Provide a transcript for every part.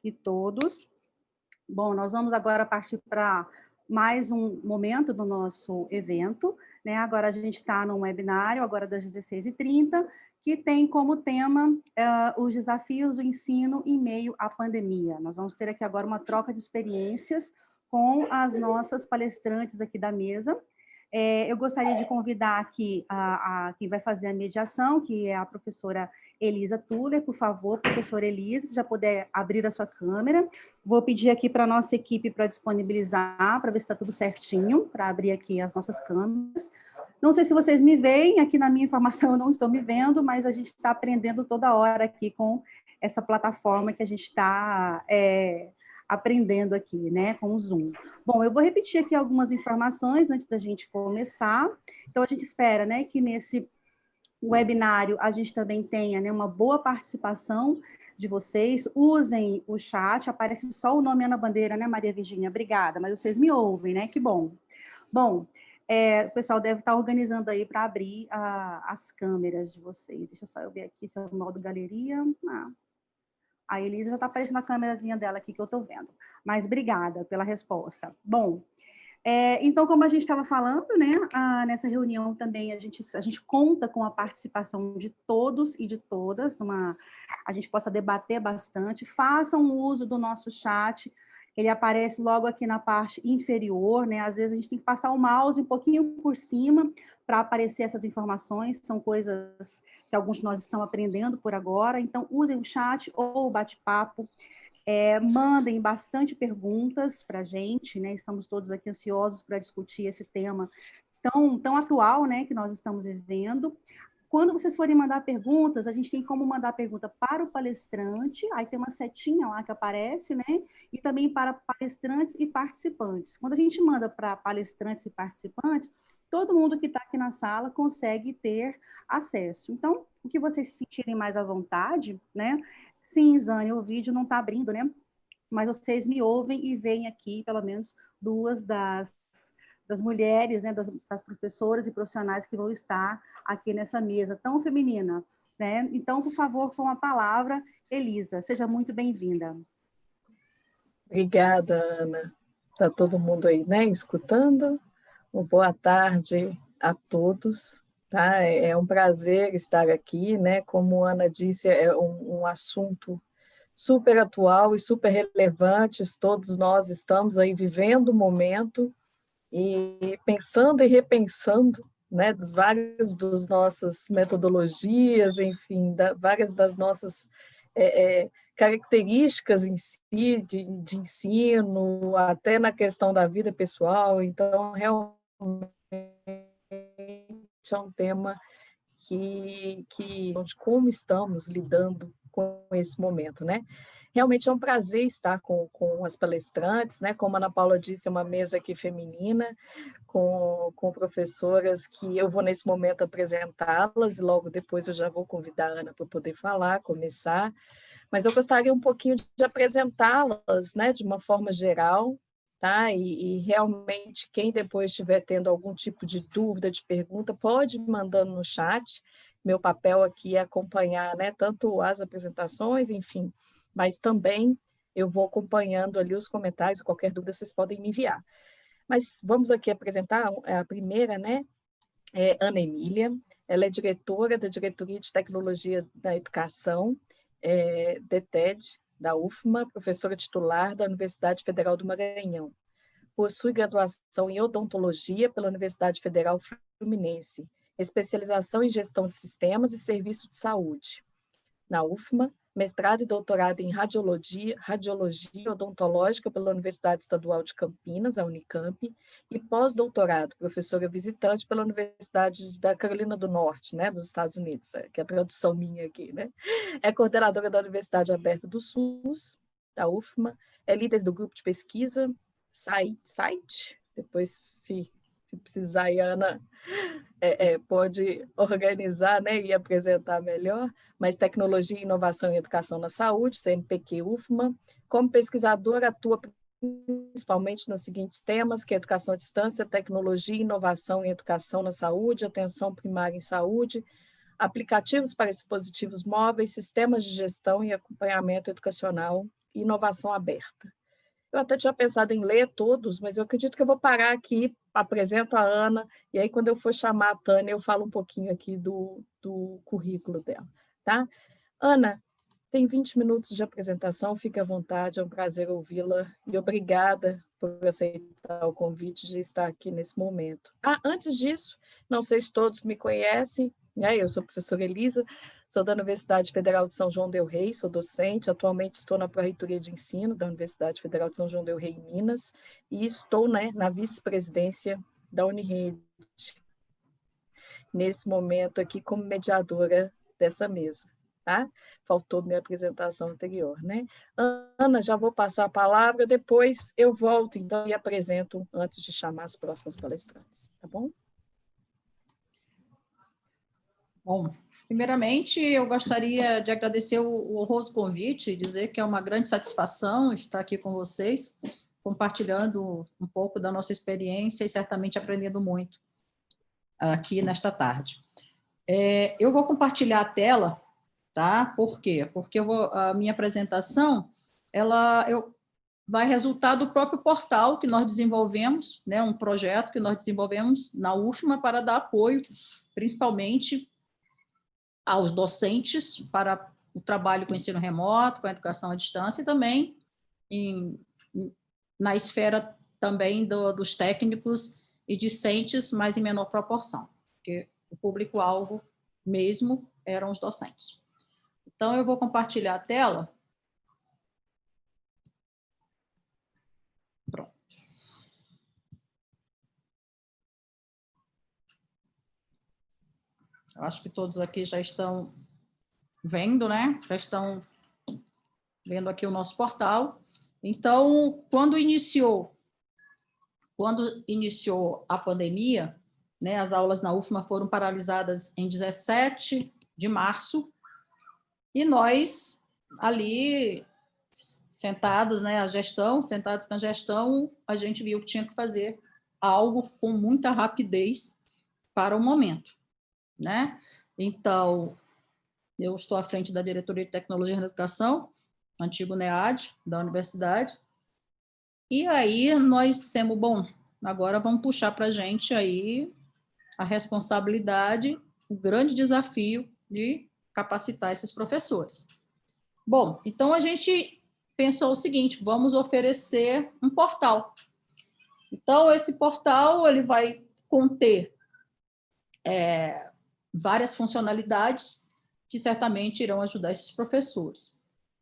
e todos. Bom, nós vamos agora partir para mais um momento do nosso evento, né? Agora a gente está num webinário, agora das 16h30, que tem como tema os desafios do ensino em meio à pandemia. Nós vamos ter aqui agora uma troca de experiências com as nossas palestrantes aqui da mesa. Eu gostaria de convidar aqui quem vai fazer a mediação, que é a professora Elisa Tuller. Por favor, professora Elisa, se já puder abrir a sua câmera. Vou pedir aqui para a nossa equipe para disponibilizar, para ver se está tudo certinho, para abrir aqui as nossas câmeras. Não sei se vocês me veem, aqui na minha informação eu não estou me vendo, mas a gente está aprendendo toda hora aqui com essa plataforma que a gente está aprendendo aqui, né, com o Zoom. Bom, eu vou repetir aqui algumas informações antes da gente começar. Então, a gente espera, né, que nesse webinário a gente também tenha, né, uma boa participação de vocês. Usem o chat, aparece só o nome Ana Bandeira, né, Maria Virgínia? Obrigada, mas vocês me ouvem, né? Que bom. Bom, o pessoal deve estar organizando aí para abrir as câmeras de vocês. Deixa só eu ver aqui se é o modo galeria. A Elisa já está aparecendo a câmerazinha dela aqui que eu estou vendo. Mas obrigada pela resposta. Bom, então, como a gente estava falando, né, nessa reunião também a gente conta com a participação de todos e de todas, a gente possa debater bastante. Façam uso do nosso chat, ele aparece logo aqui na parte inferior, né? Às vezes a gente tem que passar o mouse um pouquinho por cima para aparecer essas informações, são coisas que alguns de nós estão aprendendo por agora. Então, usem o chat ou o bate-papo. Mandem bastante perguntas para a gente, né? Estamos todos aqui ansiosos para discutir esse tema tão atual, né, que nós estamos vivendo. Quando vocês forem mandar perguntas, a gente tem como mandar pergunta para o palestrante, aí tem uma setinha lá que aparece, né? E também para palestrantes e participantes. Quando a gente manda para palestrantes e participantes, todo mundo que está aqui na sala consegue ter acesso. Então, o que vocês se sentirem mais à vontade, né? Sim, Zane, o vídeo não está abrindo, né? Mas vocês me ouvem e veem aqui, pelo menos, duas das mulheres, né? Das professoras e profissionais que vão estar aqui nessa mesa tão feminina, né? Então, por favor, com a palavra, Elisa, seja muito bem-vinda. Obrigada, Ana. Está todo mundo aí, né, escutando? Uma boa tarde a todos. Tá? É um prazer estar aqui, né? Como a Ana disse, é um assunto super atual e super relevante. Todos nós estamos aí vivendo o momento e pensando e repensando, né, várias das nossas metodologias, enfim, várias das nossas características em si de ensino, até na questão da vida pessoal. Então, realmente é um tema de como estamos lidando com esse momento, né? Realmente é um prazer estar com as palestrantes, né? Como a Ana Paula disse, é uma mesa aqui feminina, com professoras que eu vou nesse momento apresentá-las, e logo depois eu já vou convidar a Ana para poder falar, começar, mas eu gostaria um pouquinho de apresentá-las, né, de uma forma geral, tá? E realmente, quem depois estiver tendo algum tipo de dúvida, de pergunta, pode ir mandando no chat. Meu papel aqui é acompanhar, né, tanto as apresentações, enfim, mas também eu vou acompanhando ali os comentários, qualquer dúvida vocês podem me enviar. Mas vamos aqui apresentar a primeira, né, Ana Emília. Ela é diretora da Diretoria de Tecnologia da Educação, DTED, da UFMA, professora titular da Universidade Federal do Maranhão. Possui graduação em odontologia pela Universidade Federal Fluminense, especialização em gestão de sistemas e serviços de saúde. Na UFMA, mestrado e doutorado em radiologia odontológica pela Universidade Estadual de Campinas, a Unicamp, e pós-doutorado, professora visitante pela Universidade da Carolina do Norte, né, dos Estados Unidos, que é a tradução minha aqui, né? É coordenadora da Universidade Aberta do SUS, da UFMA, é líder do grupo de pesquisa Site, depois se precisar, a Ana pode organizar, né, e apresentar melhor, mas Tecnologia, Inovação e Educação na Saúde, CNPq-UFMA. Como pesquisadora, atua principalmente nos seguintes temas, que é educação à distância, tecnologia, inovação e educação na saúde, atenção primária em saúde, aplicativos para dispositivos móveis, sistemas de gestão e acompanhamento educacional e inovação aberta. Eu até tinha pensado em ler todos, mas eu acredito que eu vou parar aqui, apresento a Ana, e aí quando eu for chamar a Tânia, eu falo um pouquinho aqui do currículo dela, tá? Ana, tem 20 minutos de apresentação, fique à vontade, é um prazer ouvi-la, e obrigada por aceitar o convite de estar aqui nesse momento. Antes disso, não sei se todos me conhecem, né? Eu sou a professora Elisa, sou da Universidade Federal de São João del Rei, sou docente, atualmente estou na Pró-Reitoria de Ensino da Universidade Federal de São João del Rei, em Minas, e estou, né, na vice-presidência da Unirede, nesse momento aqui como mediadora dessa mesa, tá? Faltou minha apresentação anterior, né? Ana, já vou passar a palavra, depois eu volto, então, e apresento antes de chamar as próximas palestrantes, tá bom? Bom, primeiramente, eu gostaria de agradecer o honroso convite e dizer que é uma grande satisfação estar aqui com vocês, compartilhando um pouco da nossa experiência e certamente aprendendo muito aqui nesta tarde. Eu vou compartilhar a tela, tá? Por quê? Porque a minha apresentação, vai resultar do próprio portal que nós desenvolvemos, né? Um projeto que nós desenvolvemos na UFMA para dar apoio, principalmente aos docentes para o trabalho com o ensino remoto, com a educação à distância e também na esfera também dos técnicos e discentes, mas em menor proporção, porque o público-alvo mesmo eram os docentes. Então, eu vou compartilhar a tela. Pronto. Eu acho que todos aqui já estão vendo, né? Já estão vendo aqui o nosso portal. Então, quando iniciou a pandemia, né, as aulas na UFMA foram paralisadas em 17 de março, e nós ali sentados, né, sentados com a gestão, a gente viu que tinha que fazer algo com muita rapidez para o momento, né? Então, eu estou à frente da Diretoria de Tecnologia da Educação, antigo NEAD, da universidade, e aí nós dissemos, bom, agora vamos puxar para a gente aí a responsabilidade, o grande desafio de capacitar esses professores. Bom, então a gente pensou o seguinte, vamos oferecer um portal. Então, esse portal ele vai conter várias funcionalidades que certamente irão ajudar esses professores.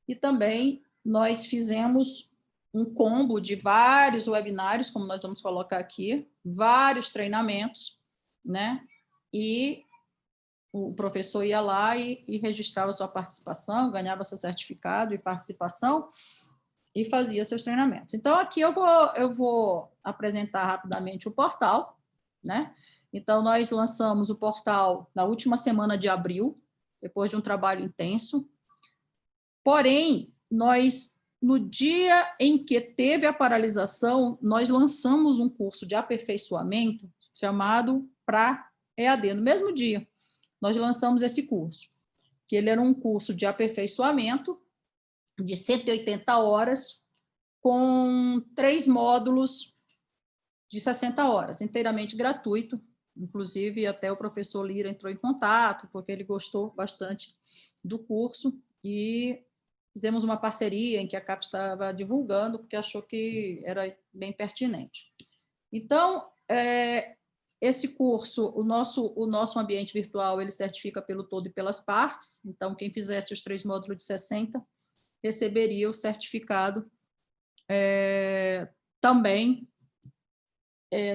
E também nós fizemos um combo de vários webinários, como nós vamos colocar aqui, vários treinamentos, né? E o professor ia lá e registrava sua participação, ganhava seu certificado de participação e fazia seus treinamentos. Então, aqui eu vou apresentar rapidamente o portal, né? Então, nós lançamos o portal na última semana de abril, depois de um trabalho intenso. Porém, no dia em que teve a paralisação, nós lançamos um curso de aperfeiçoamento chamado Pra EAD, no mesmo dia. Nós lançamos esse curso, que ele era um curso de aperfeiçoamento de 180 horas, com 3 módulos de 60 horas, inteiramente gratuito. Inclusive, até o professor Lira entrou em contato, porque ele gostou bastante do curso, e fizemos uma parceria em que a CAPES estava divulgando, porque achou que era bem pertinente. Então, esse curso, o nosso ambiente virtual, ele certifica pelo todo e pelas partes. Então, quem fizesse os 3 módulos de 60 receberia o certificado também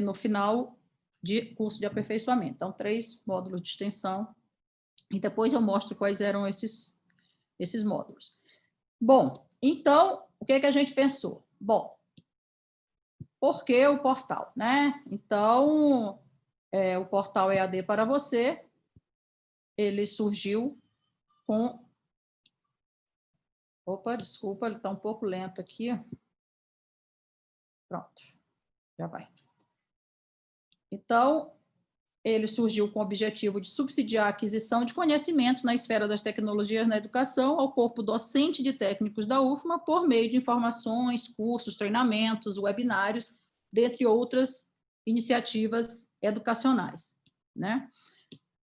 no final de curso de aperfeiçoamento. Então, 3 módulos de extensão, e depois eu mostro quais eram esses módulos. Bom, então, o que a gente pensou? Bom, por que o portal, né? Então, o portal EAD para você, ele surgiu com... Opa, desculpa, ele está um pouco lento aqui. Pronto, já vai. Então, ele surgiu com o objetivo de subsidiar a aquisição de conhecimentos na esfera das tecnologias na educação ao corpo docente de técnicos da UFMA por meio de informações, cursos, treinamentos, webinários, dentre outras iniciativas educacionais, né?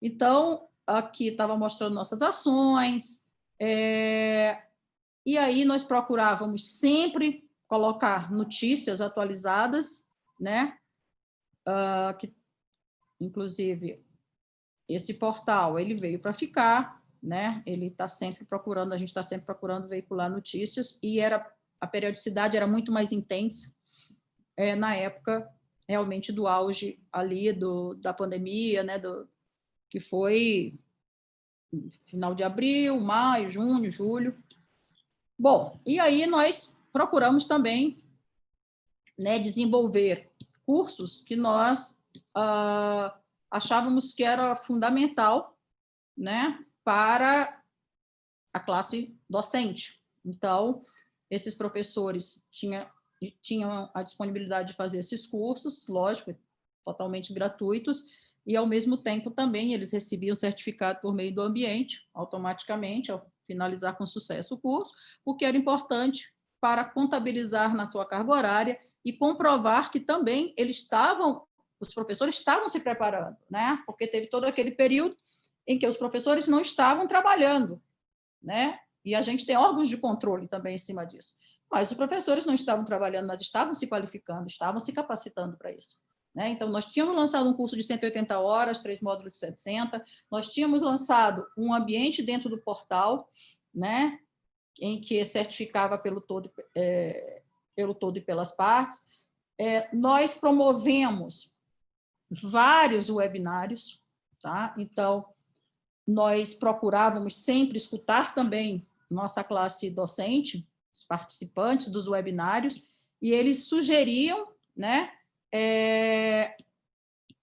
Então, aqui estava mostrando nossas ações, e aí nós procurávamos sempre colocar notícias atualizadas, né? Que, inclusive, esse portal, ele veio para ficar, né? Ele está sempre procurando, a gente está sempre procurando veicular notícias, e a periodicidade era muito mais intensa na época, realmente, do auge ali da pandemia, né? Que foi final de abril, maio, junho, julho. Bom, e aí nós procuramos também, né, desenvolver cursos que nós achávamos que era fundamental, né, para a classe docente. Então, esses professores tinham a disponibilidade de fazer esses cursos, lógico, totalmente gratuitos, e, ao mesmo tempo, também eles recebiam certificado por meio do ambiente, automaticamente, ao finalizar com sucesso o curso, o que era importante para contabilizar na sua carga horária e comprovar que também os professores estavam se preparando, né? Porque teve todo aquele período em que os professores não estavam trabalhando, né? E a gente tem órgãos de controle também em cima disso. Mas os professores não estavam trabalhando, mas estavam se qualificando, estavam se capacitando para isso, né? Então, nós tínhamos lançado um curso de 180 horas, 3 módulos de 60, nós tínhamos lançado um ambiente dentro do portal, né, em que certificava pelo todo e pelas partes. Nós promovemos vários webinários, tá? Então, nós procurávamos sempre escutar também nossa classe docente, os participantes dos webinários, e eles sugeriam, né,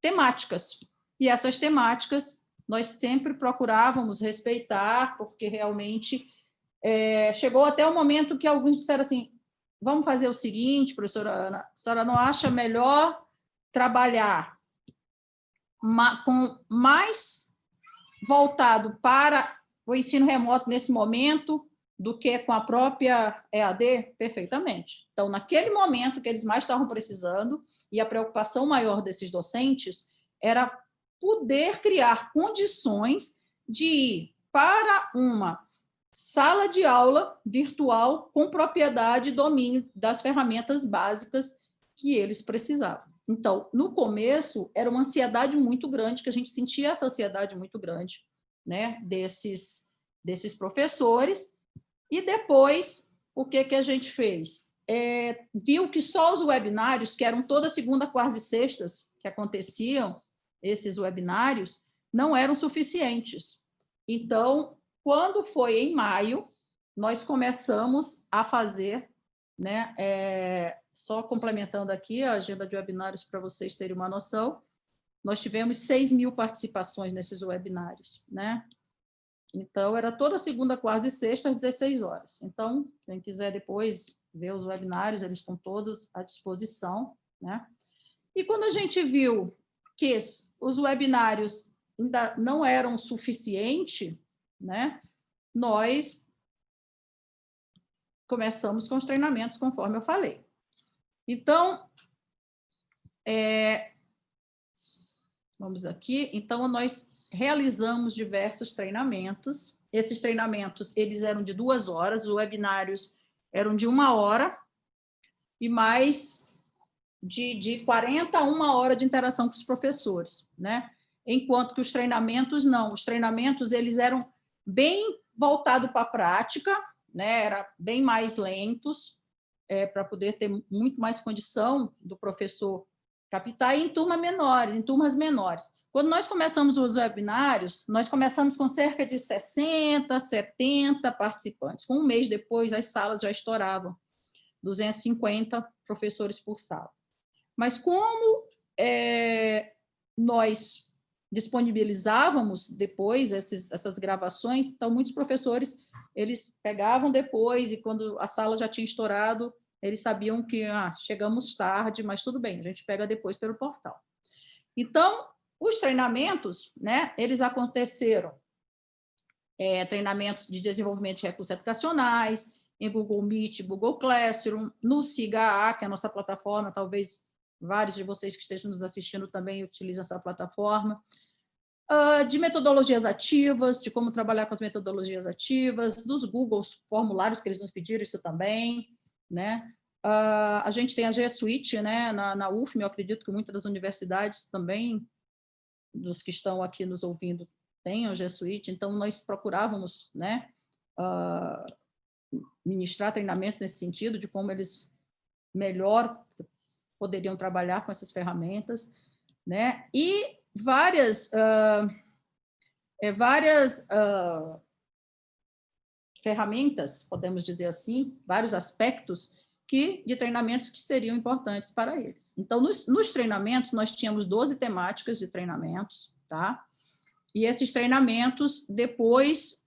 temáticas. E essas temáticas nós sempre procurávamos respeitar, porque realmente chegou até o momento que alguns disseram assim: vamos fazer o seguinte, professora Ana, a senhora não acha melhor trabalhar com mais voltado para o ensino remoto nesse momento do que com a própria EAD? Perfeitamente. Então, naquele momento que eles mais estavam precisando, e a preocupação maior desses docentes era poder criar condições de ir para uma sala de aula virtual com propriedade e domínio das ferramentas básicas que eles precisavam. Então, no começo, era uma ansiedade muito grande, que a gente sentia essa ansiedade muito grande, né, desses professores. E depois, o que a gente fez? Viu que só os webinários, que eram toda segunda, quarta e sextas, que aconteciam, esses webinários, não eram suficientes. Então, quando foi em maio, nós começamos a fazer, né, só complementando aqui a agenda de webinários para vocês terem uma noção, nós tivemos 6.000 participações nesses webinários, né? Então, era toda segunda, quarta e sexta, às 16 horas. Então, quem quiser depois ver os webinários, eles estão todos à disposição, né? E quando a gente viu que os webinários ainda não eram suficientes, né, nós começamos com os treinamentos, conforme eu falei. Então, vamos aqui. Então, nós realizamos diversos treinamentos. Esses treinamentos, eles eram de 2 horas, os webinários eram de 1 hora, e mais de 40 a 1 hora de interação com os professores, né? Enquanto que os treinamentos, não. Os treinamentos, eles eram bem voltados para a prática, né? Era bem mais lentos, para poder ter muito mais condição do professor captar, e em turmas menores. Quando nós começamos os webinários, nós começamos com cerca de 60, 70 participantes. Com um mês depois, as salas já estouravam 250 professores por sala. Mas como nós disponibilizávamos depois essas gravações, então muitos professores, eles pegavam depois, e quando a sala já tinha estourado, eles sabiam que chegamos tarde, mas tudo bem, a gente pega depois pelo portal. Então, Os treinamentos, né, eles aconteceram, treinamentos de desenvolvimento de recursos educacionais, em Google Meet, Google Classroom, no SIGA, que é a nossa plataforma, talvez vários de vocês que estejam nos assistindo também utilizam essa plataforma, de metodologias ativas, de como trabalhar com as metodologias ativas, dos Google formulários que eles nos pediram, isso também, né? A gente tem a G Suite, né, na UFM, eu acredito que muitas das universidades também, dos que estão aqui nos ouvindo, têm a G Suite, então nós procurávamos, né, ministrar treinamento nesse sentido, de como eles melhor poderiam trabalhar com essas ferramentas, né? E várias ferramentas, podemos dizer assim, vários aspectos de treinamentos que seriam importantes para eles. Então, nos treinamentos, nós tínhamos 12 temáticas de treinamentos, tá? E esses treinamentos, depois,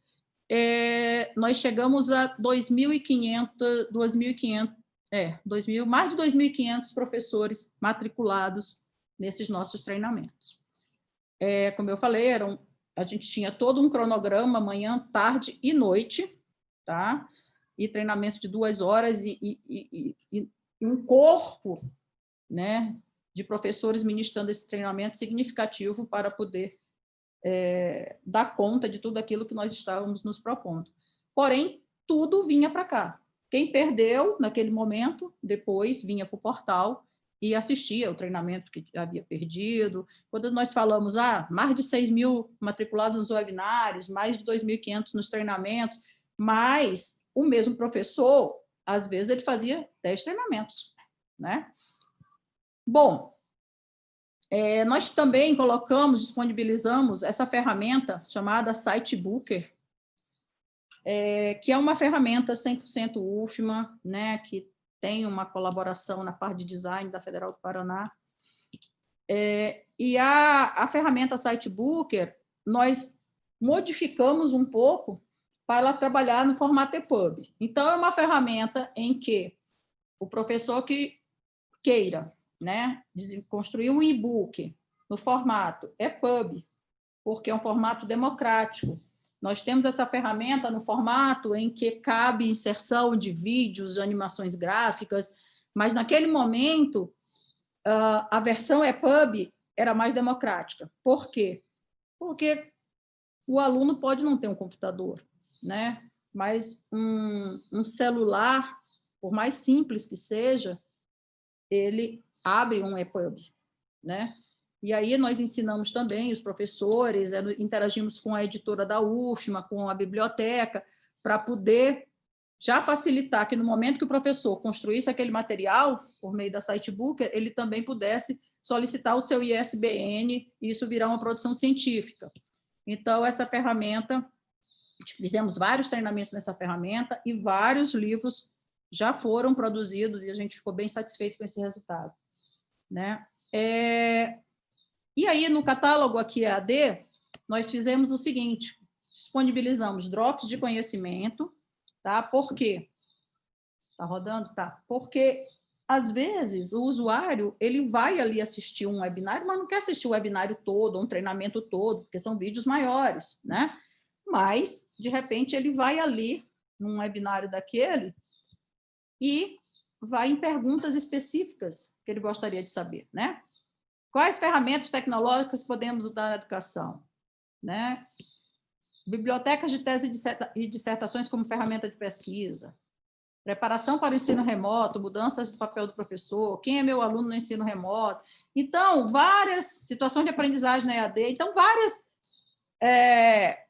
nós chegamos a 2.500, mais de 2.500 professores matriculados nesses nossos treinamentos. Como eu falei, a gente tinha todo um cronograma, manhã, tarde e noite, tá? E treinamentos de 2 horas e um corpo, né, de professores ministrando esse treinamento significativo para poder dar conta de tudo aquilo que nós estávamos nos propondo. Porém, tudo vinha para cá. Quem perdeu naquele momento, depois vinha para o portal e assistia ao treinamento que havia perdido. Quando nós falamos, mais de 6.000 matriculados nos webinários, mais de 2.500 nos treinamentos, mas o mesmo professor, às vezes, ele fazia 10 treinamentos, né? Bom, nós também disponibilizamos essa ferramenta chamada Sitebooker, que é uma ferramenta 100% UFMA, né, que tem uma colaboração na parte de design da Federal do Paraná. E a ferramenta Sitebooker, nós modificamos um pouco para ela trabalhar no formato EPUB. Então, é uma ferramenta em que o professor que queira, né, construir um e-book no formato EPUB, porque é um formato democrático. Nós temos essa ferramenta no formato em que cabe inserção de vídeos, animações gráficas, mas naquele momento a versão EPUB era mais democrática. Por quê? Porque o aluno pode não ter um computador, né? Mas um celular, por mais simples que seja, ele abre um EPUB, né? E aí nós ensinamos também os professores, interagimos com a editora da UFMA, com a biblioteca, para poder já facilitar que no momento que o professor construísse aquele material, por meio da Sitebooker, ele também pudesse solicitar o seu ISBN e isso virar uma produção científica. Então, essa ferramenta, fizemos vários treinamentos nessa ferramenta e vários livros já foram produzidos e a gente ficou bem satisfeito com esse resultado, né? E aí, no catálogo aqui EAD, nós fizemos o seguinte, disponibilizamos drops de conhecimento, tá? Por quê? Tá rodando? Tá. Porque, às vezes, o usuário, ele vai ali assistir um webinário, mas não quer assistir o webinário todo, um treinamento todo, porque são vídeos maiores, né? Mas, de repente, ele vai ali, num webinário daquele, e vai em perguntas específicas que ele gostaria de saber, né? Quais ferramentas tecnológicas podemos usar na educação? Né? Bibliotecas de tese e dissertações como ferramenta de pesquisa. Preparação para o ensino remoto, mudanças do papel do professor, quem é meu aluno no ensino remoto. Então, várias situações de aprendizagem na EAD. Então, vários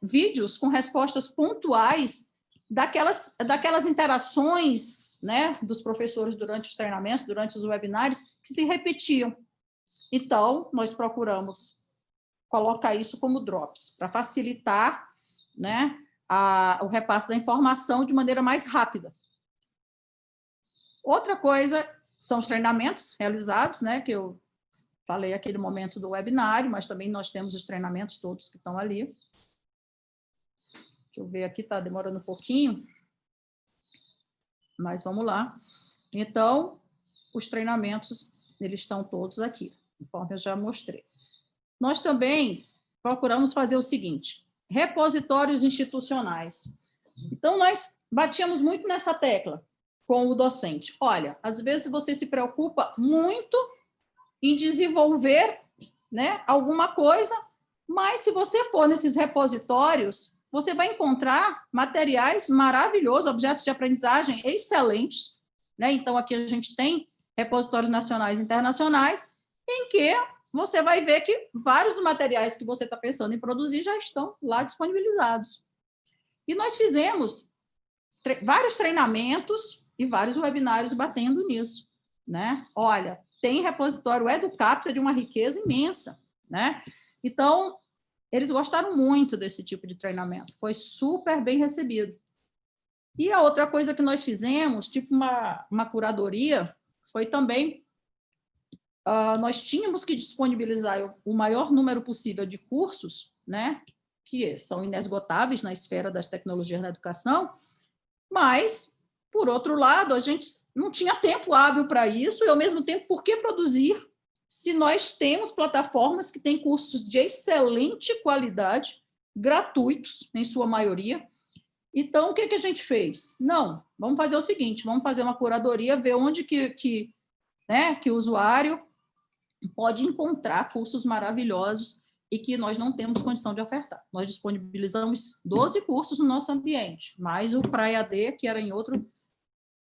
vídeos com respostas pontuais daquelas interações, né, dos professores durante os treinamentos, durante os webinários, que se repetiam. Então, nós procuramos colocar isso como drops, para facilitar, né, o repasse da informação de maneira mais rápida. Outra coisa são os treinamentos realizados, né, que eu falei aqui no momento do webinário, mas também nós temos os treinamentos todos que estão ali. Deixa eu ver aqui, está demorando um pouquinho, mas vamos lá. Então, os treinamentos, eles estão todos aqui, conforme eu já mostrei. nós também procuramos fazer o seguinte: repositórios institucionais. Então, nós batíamos muito nessa tecla com o docente. Olha, às vezes você se preocupa muito em desenvolver, né, alguma coisa, mas se você for nesses repositórios, você vai encontrar materiais maravilhosos, objetos de aprendizagem excelentes, né? Então, aqui a gente tem repositórios nacionais e internacionais, em que você vai ver que vários dos materiais que você está pensando em produzir já estão lá disponibilizados. E nós fizemos vários treinamentos e vários webinários batendo nisso, né? Olha, tem repositório, o EduCaps é de uma riqueza imensa, né? Então, eles gostaram muito desse tipo de treinamento, foi super bem recebido. E a outra coisa que nós fizemos, tipo uma curadoria, foi também, nós tínhamos que disponibilizar o maior número possível de cursos, né, que são inesgotáveis na esfera das tecnologias na educação, mas, por outro lado, a gente não tinha tempo hábil para isso, e, ao mesmo tempo, por que produzir se nós temos plataformas que têm cursos de excelente qualidade, gratuitos, em sua maioria? Então, o que a gente fez? Não, vamos fazer o seguinte, vamos fazer uma curadoria, ver onde que o usuário pode encontrar cursos maravilhosos e que nós não temos condição de ofertar. Nós disponibilizamos 12 cursos no nosso ambiente, mais o PraEAD, que era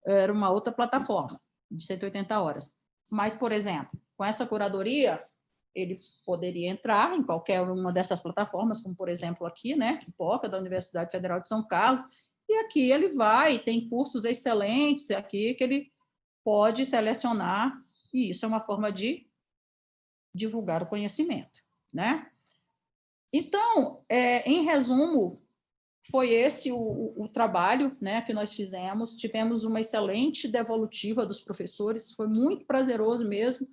era uma outra plataforma, de 180 horas. Mas, por exemplo, com essa curadoria, ele poderia entrar em qualquer uma dessas plataformas, como, por exemplo, aqui, né, POCA, da Universidade Federal de São Carlos, e aqui ele tem cursos excelentes aqui que ele pode selecionar, e isso é uma forma de divulgar o conhecimento, né? Então, em resumo, foi esse o trabalho, né, que nós fizemos. Tivemos uma excelente devolutiva dos professores, foi muito prazeroso mesmo.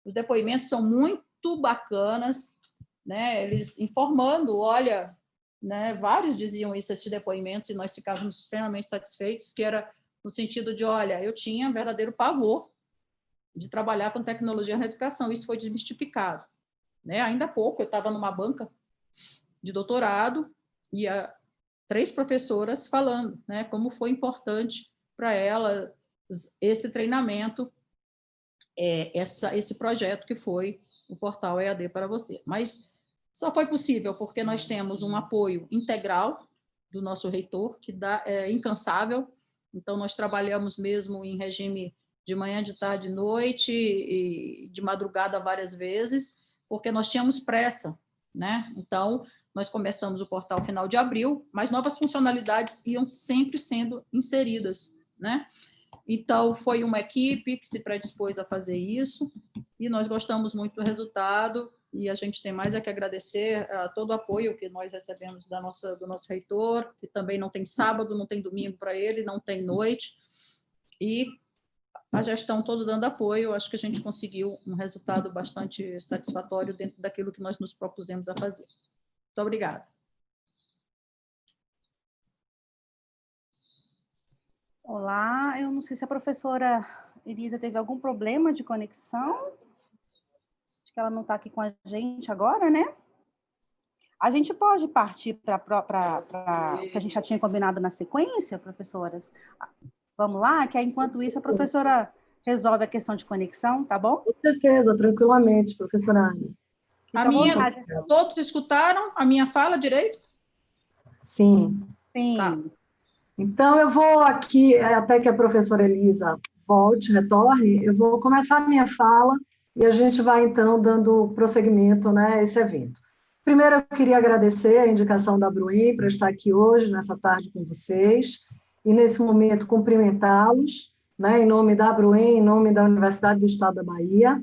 Os depoimentos são muito bacanas, né? Eles informando, olha, né, vários diziam isso, esses depoimentos, e nós ficávamos extremamente satisfeitos, que era no sentido de, olha, eu tinha verdadeiro pavor de trabalhar com tecnologia na educação, isso foi desmistificado, né? Ainda há pouco eu estava numa banca de doutorado e 3 professoras falando, né, como foi importante para elas esse treinamento, esse projeto que foi o portal EAD para você. Mas só foi possível porque nós temos um apoio integral do nosso reitor, que é incansável. Então, nós trabalhamos mesmo em regime de manhã, de tarde, de noite e de madrugada várias vezes, porque nós tínhamos pressa, né? Então, nós começamos o portal final de abril, mas novas funcionalidades iam sempre sendo inseridas, né? Então, foi uma equipe que se predispôs a fazer isso, e nós gostamos muito do resultado, e a gente tem mais a que agradecer a todo o apoio que nós recebemos do nosso reitor, que também não tem sábado, não tem domingo para ele, não tem noite, e a gestão toda dando apoio. Acho que a gente conseguiu um resultado bastante satisfatório dentro daquilo que nós nos propusemos a fazer. Muito obrigada. Olá, eu não sei se a professora Elisa teve algum problema de conexão. Acho que ela não está aqui com a gente agora, né? A gente pode partir para o que a gente já tinha combinado na sequência, professoras? Vamos lá, que aí, enquanto isso, a professora resolve a questão de conexão, tá bom? Com certeza, tranquilamente, professora Ana. Todos escutaram a minha fala direito? Sim. Sim. Tá. Então, eu vou aqui, até que a professora Elisa volte, retorne, eu vou começar a minha fala e a gente vai, então, dando prosseguimento, né, a esse evento. Primeiro, eu queria agradecer a indicação da Bruin para estar aqui hoje, nessa tarde, com vocês, e, nesse momento, cumprimentá-los, né, em nome da Bruin, em nome da Universidade do Estado da Bahia,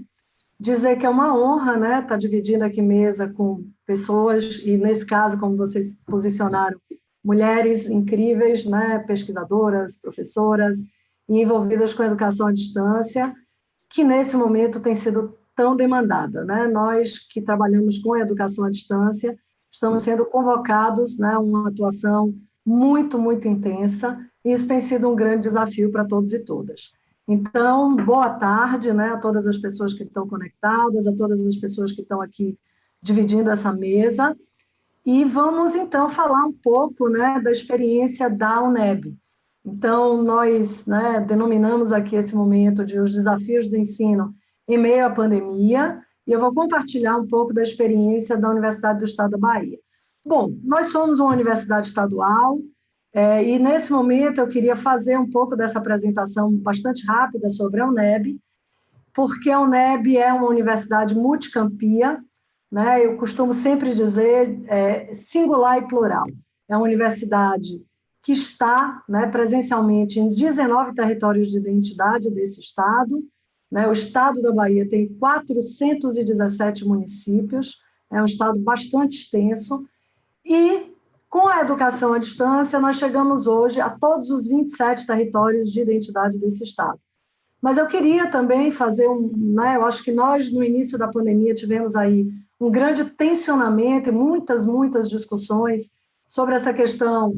dizer que é uma honra, né, estar dividindo aqui mesa com pessoas, e, nesse caso, como vocês posicionaram, mulheres incríveis, né, pesquisadoras, professoras, e envolvidas com a educação à distância, que nesse momento tem sido tão demandada, né? Nós que trabalhamos com a educação à distância, estamos sendo convocados, né, a uma atuação muito, muito intensa, e isso tem sido um grande desafio para todos e todas. Então, boa tarde, né, a todas as pessoas que estão conectadas, a todas as pessoas que estão aqui dividindo essa mesa, e vamos, então, falar um pouco, né, da experiência da UNEB. Então, nós, né, denominamos aqui esse momento de os desafios do ensino em meio à pandemia, e eu vou compartilhar um pouco da experiência da Universidade do Estado da Bahia. Bom, nós somos uma universidade estadual, e nesse momento eu queria fazer um pouco dessa apresentação bastante rápida sobre a UNEB, porque a UNEB é uma universidade multicampia, né? Eu costumo sempre dizer singular e plural. É uma universidade que está, né, presencialmente em 19 territórios de identidade desse estado, né? O estado da Bahia tem 417 municípios, é um estado bastante extenso, e com a educação à distância, nós chegamos hoje a todos os 27 territórios de identidade desse estado. Mas eu queria também fazer né, eu acho que nós, no início da pandemia, tivemos aí um grande tensionamento e muitas discussões sobre essa questão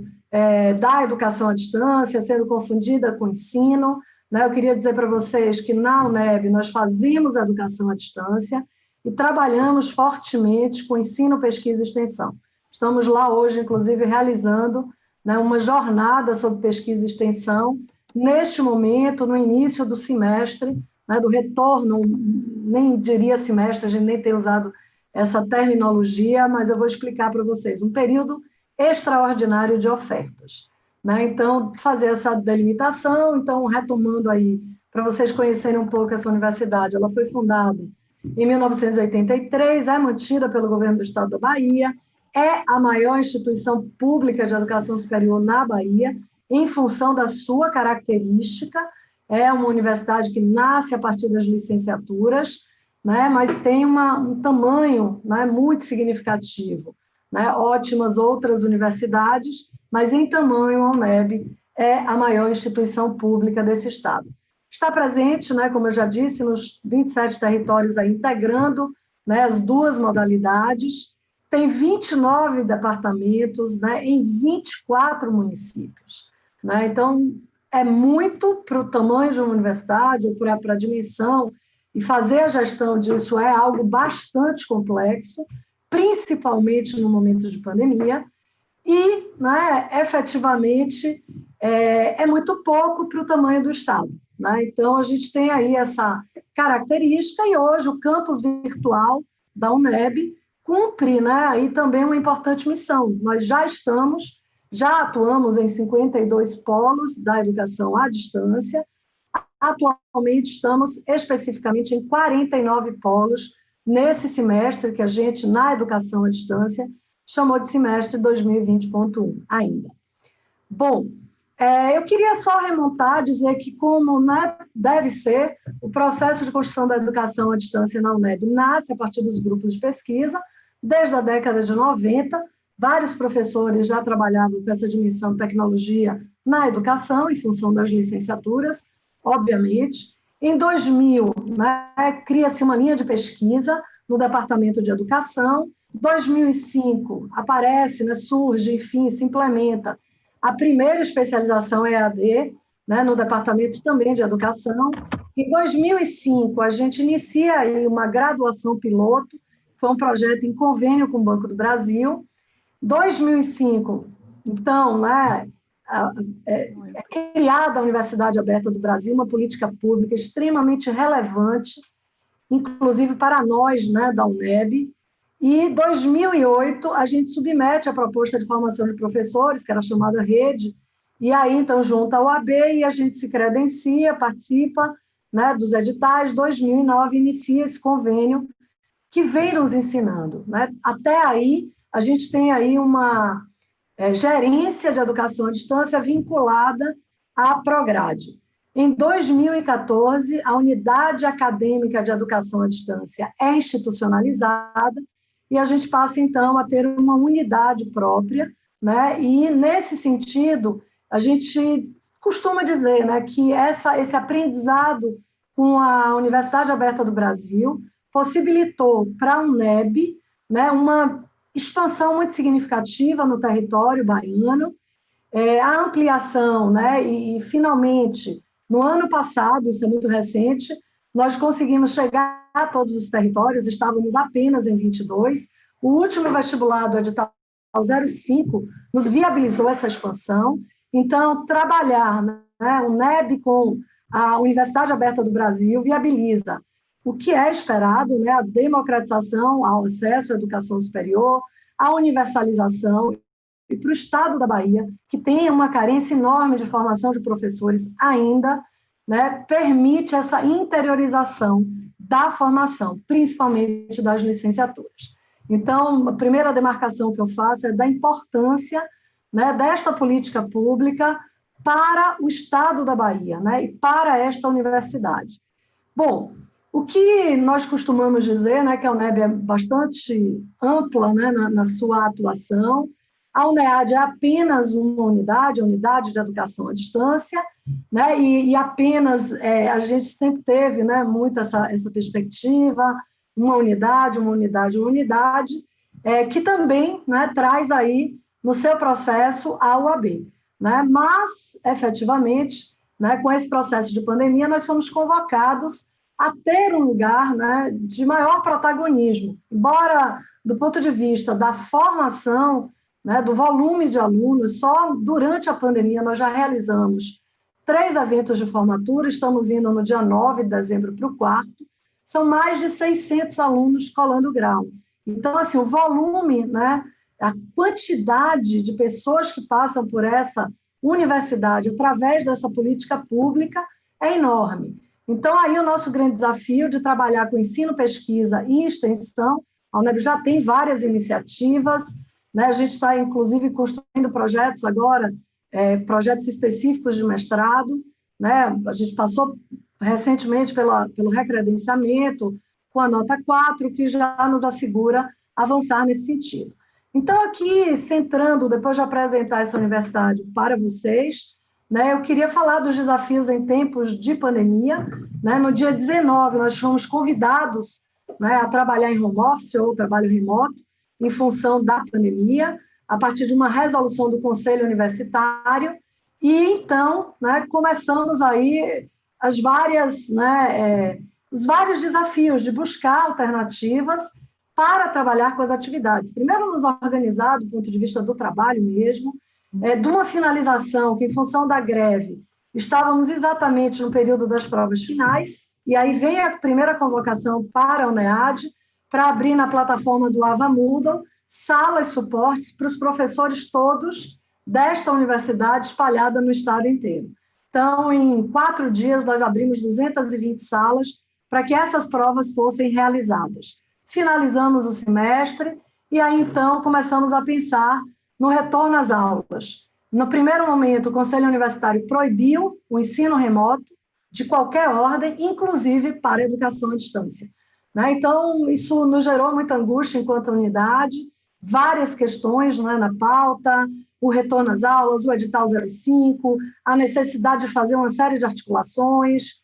da educação à distância, sendo confundida com ensino, né? Eu queria dizer para vocês que na UNEB nós fazíamos a educação à distância e trabalhamos fortemente com ensino, pesquisa e extensão. Estamos lá hoje, inclusive, realizando, né, uma jornada sobre pesquisa e extensão, neste momento, no início do semestre, né, do retorno, nem diria semestre, a gente nem tem usado essa terminologia, mas eu vou explicar para vocês, um período extraordinário de ofertas, né? Então, fazer essa delimitação, então, retomando aí, para vocês conhecerem um pouco essa universidade, ela foi fundada em 1983, é mantida pelo governo do estado da Bahia, é a maior instituição pública de educação superior na Bahia, em função da sua característica, é uma universidade que nasce a partir das licenciaturas, né, mas tem um tamanho, né, muito significativo, né, ótimas outras universidades, mas em tamanho a UNEB é a maior instituição pública desse estado. Está presente, né, como eu já disse, nos 27 territórios aí, integrando, né, as duas modalidades, tem 29 departamentos, né, em 24 municípios. Né? Então, é muito para o tamanho de uma universidade, ou para a dimensão, e fazer a gestão disso é algo bastante complexo, principalmente no momento de pandemia, e, né, efetivamente, é muito pouco para o tamanho do estado. Né? Então, a gente tem aí essa característica, e hoje o campus virtual da UNEB cumpre, né, aí também uma importante missão. Nós já atuamos em 52 polos da educação à distância, atualmente estamos especificamente em 49 polos nesse semestre que a gente, na educação à distância, chamou de semestre 2020.1 ainda. Bom, eu queria só remontar, dizer que como, né, deve ser, o processo de construção da educação à distância na UNEB nasce a partir dos grupos de pesquisa, desde a década de 90, vários professores já trabalhavam com essa dimensão de tecnologia na educação, em função das licenciaturas, obviamente. Em 2000, né, cria-se uma linha de pesquisa no Departamento de Educação. Em 2005, aparece, né, surge, enfim, se implementa a primeira especialização EAD, né, no Departamento também de Educação. Em 2005, a gente inicia aí uma graduação piloto, foi um projeto em convênio com o Banco do Brasil. 2005, então, né, é criada a Universidade Aberta do Brasil, uma política pública extremamente relevante, inclusive para nós, né, da UNEB. E em 2008, a gente submete a proposta de formação de professores, que era chamada Rede, e aí, então, junta a UAB e a gente se credencia, participa, né, dos editais. 2009, inicia esse convênio que vem nos ensinando. Né? Até aí, a gente tem aí uma gerência de educação à distância vinculada à Prograde. Em 2014, a Unidade Acadêmica de Educação à Distância é institucionalizada e a gente passa, então, a ter uma unidade própria, né? E, nesse sentido, a gente costuma dizer, né, que esse aprendizado com a Universidade Aberta do Brasil possibilitou para a UNEB, né, uma expansão muito significativa no território baiano, a ampliação, né, e finalmente, no ano passado, isso é muito recente, nós conseguimos chegar todos os territórios, estávamos apenas em 22. O último vestibular do edital 05 nos viabilizou essa expansão. Então, trabalhar, né, o NEB com a Universidade Aberta do Brasil viabiliza o que é esperado, né, a democratização ao acesso à educação superior, a universalização, e para o Estado da Bahia, que tem uma carência enorme de formação de professores ainda, né, permite essa interiorização da formação, principalmente das licenciaturas. Então, a primeira demarcação que eu faço é da importância, né, desta política pública para o Estado da Bahia, né, e para esta universidade. Bom, o que nós costumamos dizer, né, que a UNEB é bastante ampla, né, na sua atuação. A UNEAD é apenas uma unidade, a unidade de educação à distância, né, e apenas a gente sempre teve, né, muito essa perspectiva, uma unidade, que também, né, traz aí no seu processo a UAB. Né, mas, efetivamente, né, com esse processo de pandemia, nós somos convocados a ter um lugar, né, de maior protagonismo. Embora, do ponto de vista da formação, né, do volume de alunos, só durante a pandemia nós já realizamos 3 eventos de formatura, estamos indo no dia 9 de dezembro para o 4º, são mais de 600 alunos colando grau. Então, assim, o volume, né, a quantidade de pessoas que passam por essa universidade através dessa política pública é enorme. Então, aí o nosso grande desafio de trabalhar com ensino, pesquisa e extensão, a UNEB já tem várias iniciativas, né? A gente está, inclusive, construindo projetos agora, projetos específicos de mestrado, né? A gente passou recentemente pelo recredenciamento, com a nota 4, que já nos assegura avançar nesse sentido. Então, aqui, centrando, depois de apresentar essa universidade para vocês, né, eu queria falar dos desafios em tempos de pandemia. Né? No dia 19, nós fomos convidados, né, a trabalhar em home office ou trabalho remoto, em função da pandemia, a partir de uma resolução do Conselho Universitário, e então, né, começamos aí os vários desafios de buscar alternativas para trabalhar com as atividades. Primeiro, nos organizar do ponto de vista do trabalho mesmo, de uma finalização que, em função da greve, estávamos exatamente no período das provas finais, e aí vem a primeira convocação para a UNEAD, para abrir na plataforma do Ava Moodle salas suportes para os professores todos desta universidade espalhada no estado inteiro. Então, em 4 dias, nós abrimos 220 salas para que essas provas fossem realizadas. Finalizamos o semestre e aí, então, começamos a pensar no retorno às aulas. No primeiro momento, o Conselho Universitário proibiu o ensino remoto de qualquer ordem, inclusive para a educação à distância. Né? Então, isso nos gerou muita angústia enquanto unidade, várias questões, né, na pauta, o retorno às aulas, o edital 05, a necessidade de fazer uma série de articulações.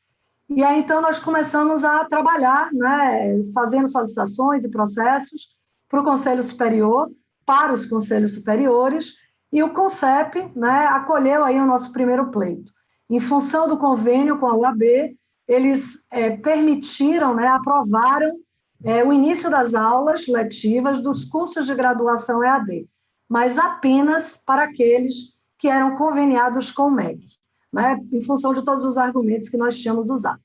E aí, então, nós começamos a trabalhar, né, fazendo solicitações e processos para o Conselho Superior, para os Conselhos Superiores, e o CONCEP, né, acolheu aí o nosso primeiro pleito. Em função do convênio com a UAB, eles permitiram, né, aprovaram o início das aulas letivas dos cursos de graduação EAD, mas apenas para aqueles que eram conveniados com o MEC, né, em função de todos os argumentos que nós tínhamos usado.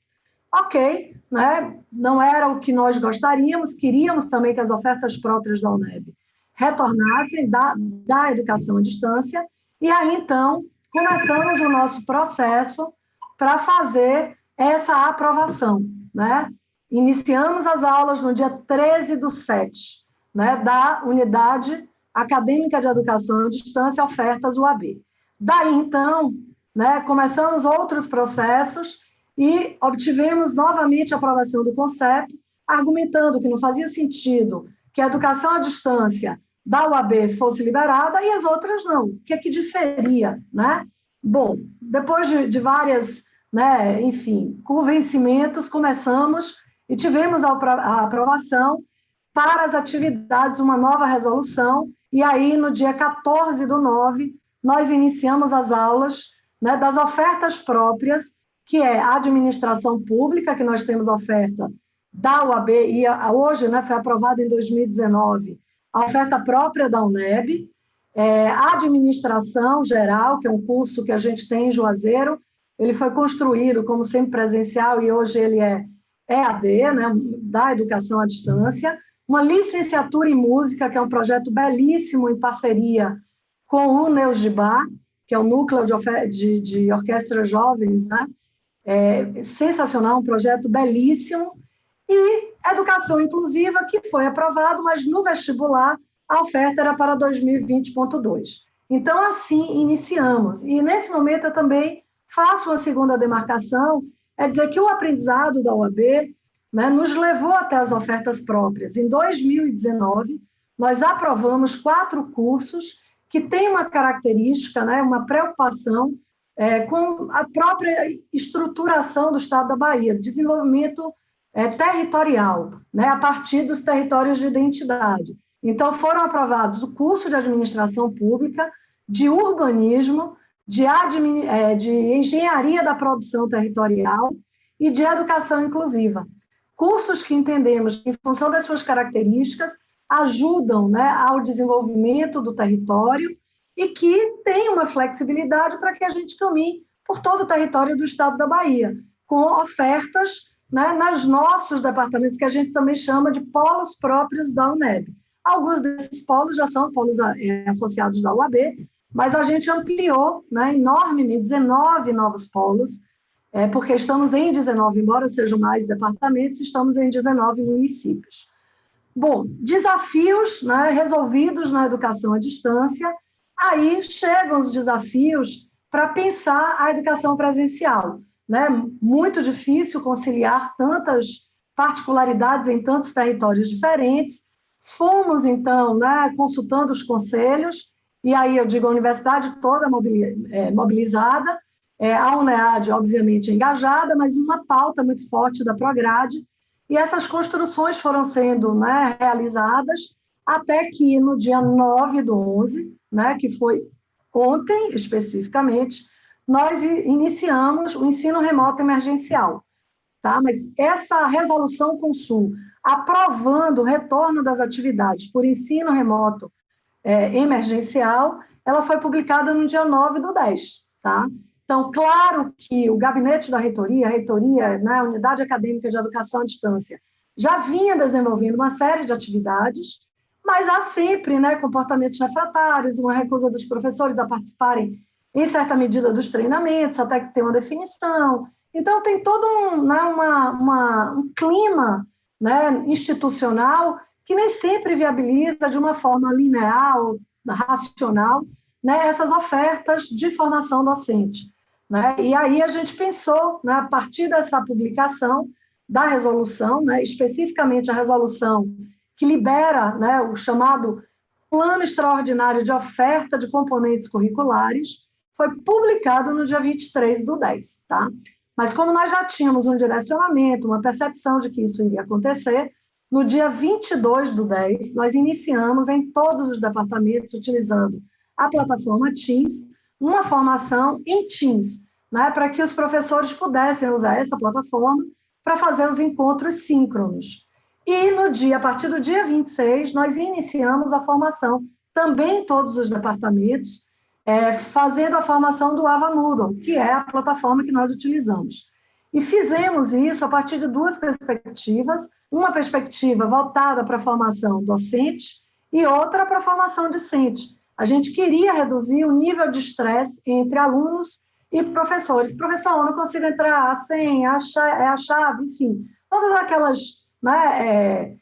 Ok, né, não era o que nós gostaríamos, queríamos também que as ofertas próprias da UNEB retornassem da educação à distância, e aí, então, começamos o nosso processo para fazer essa aprovação, né? Iniciamos as aulas no dia 13/7, né, da Unidade Acadêmica de Educação à Distância, ofertas UAB. Daí, então, né, começamos outros processos e obtivemos novamente a aprovação do CONCEP, argumentando que não fazia sentido que a educação à distância da UAB fosse liberada e as outras não. O que é que diferia, né? Bom, depois de várias, né, enfim, convencimentos, começamos e tivemos a aprovação para as atividades, uma nova resolução, e aí, no dia 14/9, nós iniciamos as aulas, né, das ofertas próprias, que é a administração pública, que nós temos oferta da UAB, e hoje, né, foi aprovada em 2019, a oferta própria da UNEB, Administração Geral, que é um curso que a gente tem em Juazeiro, ele foi construído como semipresencial e hoje ele é EAD, né, da educação à distância, uma licenciatura em música, que é um projeto belíssimo em parceria com o Neugibá, que é o Núcleo de Orquestras Jovens, né? Sensacional, um projeto belíssimo, e educação inclusiva, que foi aprovado, mas no vestibular a oferta era para 2020.2. Então, assim, iniciamos. E, nesse momento, eu também faço uma segunda demarcação, é dizer que o aprendizado da UAB, né, nos levou até as ofertas próprias. Em 2019, nós aprovamos 4 cursos que têm uma característica, né, uma preocupação com a própria estruturação do Estado da Bahia, desenvolvimento territorial, né, a partir dos territórios de identidade. Então, foram aprovados o curso de administração pública, de urbanismo, de engenharia da produção territorial e de educação inclusiva. Cursos que entendemos que, em função das suas características, ajudam, né, ao desenvolvimento do território e que tem uma flexibilidade para que a gente caminhe por todo o território do Estado da Bahia, com ofertas, né, nos nossos departamentos, que a gente também chama de polos próprios da UNEB. Alguns desses polos já são polos associados da UAB, mas a gente ampliou, né, enormemente, 19 novos polos, porque estamos em 19, embora sejam mais departamentos, estamos em 19 municípios. Bom, desafios, né, resolvidos na educação à distância, aí chegam os desafios para pensar a educação presencial, né? Muito difícil conciliar tantas particularidades em tantos territórios diferentes. Fomos, então, né, consultando os conselhos, e aí eu digo a universidade toda mobilizada, a UNEAD, obviamente, engajada, mas uma pauta muito forte da Prograde, e essas construções foram sendo, né, realizadas até que no dia 9/11, né, que foi ontem especificamente, nós iniciamos o ensino remoto emergencial. Tá? Mas essa resolução Consul, aprovando o retorno das atividades por ensino remoto emergencial, ela foi publicada no dia 9/10. Tá? Então, claro que o gabinete da reitoria, a reitoria, né, a Unidade Acadêmica de Educação à Distância, já vinha desenvolvendo uma série de atividades, mas há sempre, né, comportamentos refratários, uma recusa dos professores a participarem, em certa medida, dos treinamentos, até que tem uma definição. Então, tem todo um clima, né, institucional que nem sempre viabiliza de uma forma linear, racional, né, essas ofertas de formação docente. Né? E aí a gente pensou, né, a partir dessa publicação da resolução, né, especificamente a resolução que libera, né, o chamado Plano Extraordinário de Oferta de Componentes Curriculares, foi publicado no dia 23/10. Tá? Mas como nós já tínhamos um direcionamento, uma percepção de que isso iria acontecer, no dia 22/10, nós iniciamos em todos os departamentos, utilizando a plataforma Teams, uma formação em Teams, né, para que os professores pudessem usar essa plataforma para fazer os encontros síncronos. E a partir do dia 26, nós iniciamos a formação também em todos os departamentos, fazendo a formação do Ava Moodle, que é a plataforma que nós utilizamos. E fizemos isso a partir de 2 perspectivas, uma perspectiva voltada para a formação docente e outra para a formação discente. A gente queria reduzir o nível de estresse entre alunos e professores. Professor, eu não consigo entrar, a senha, a chave, enfim, todas aquelas, né,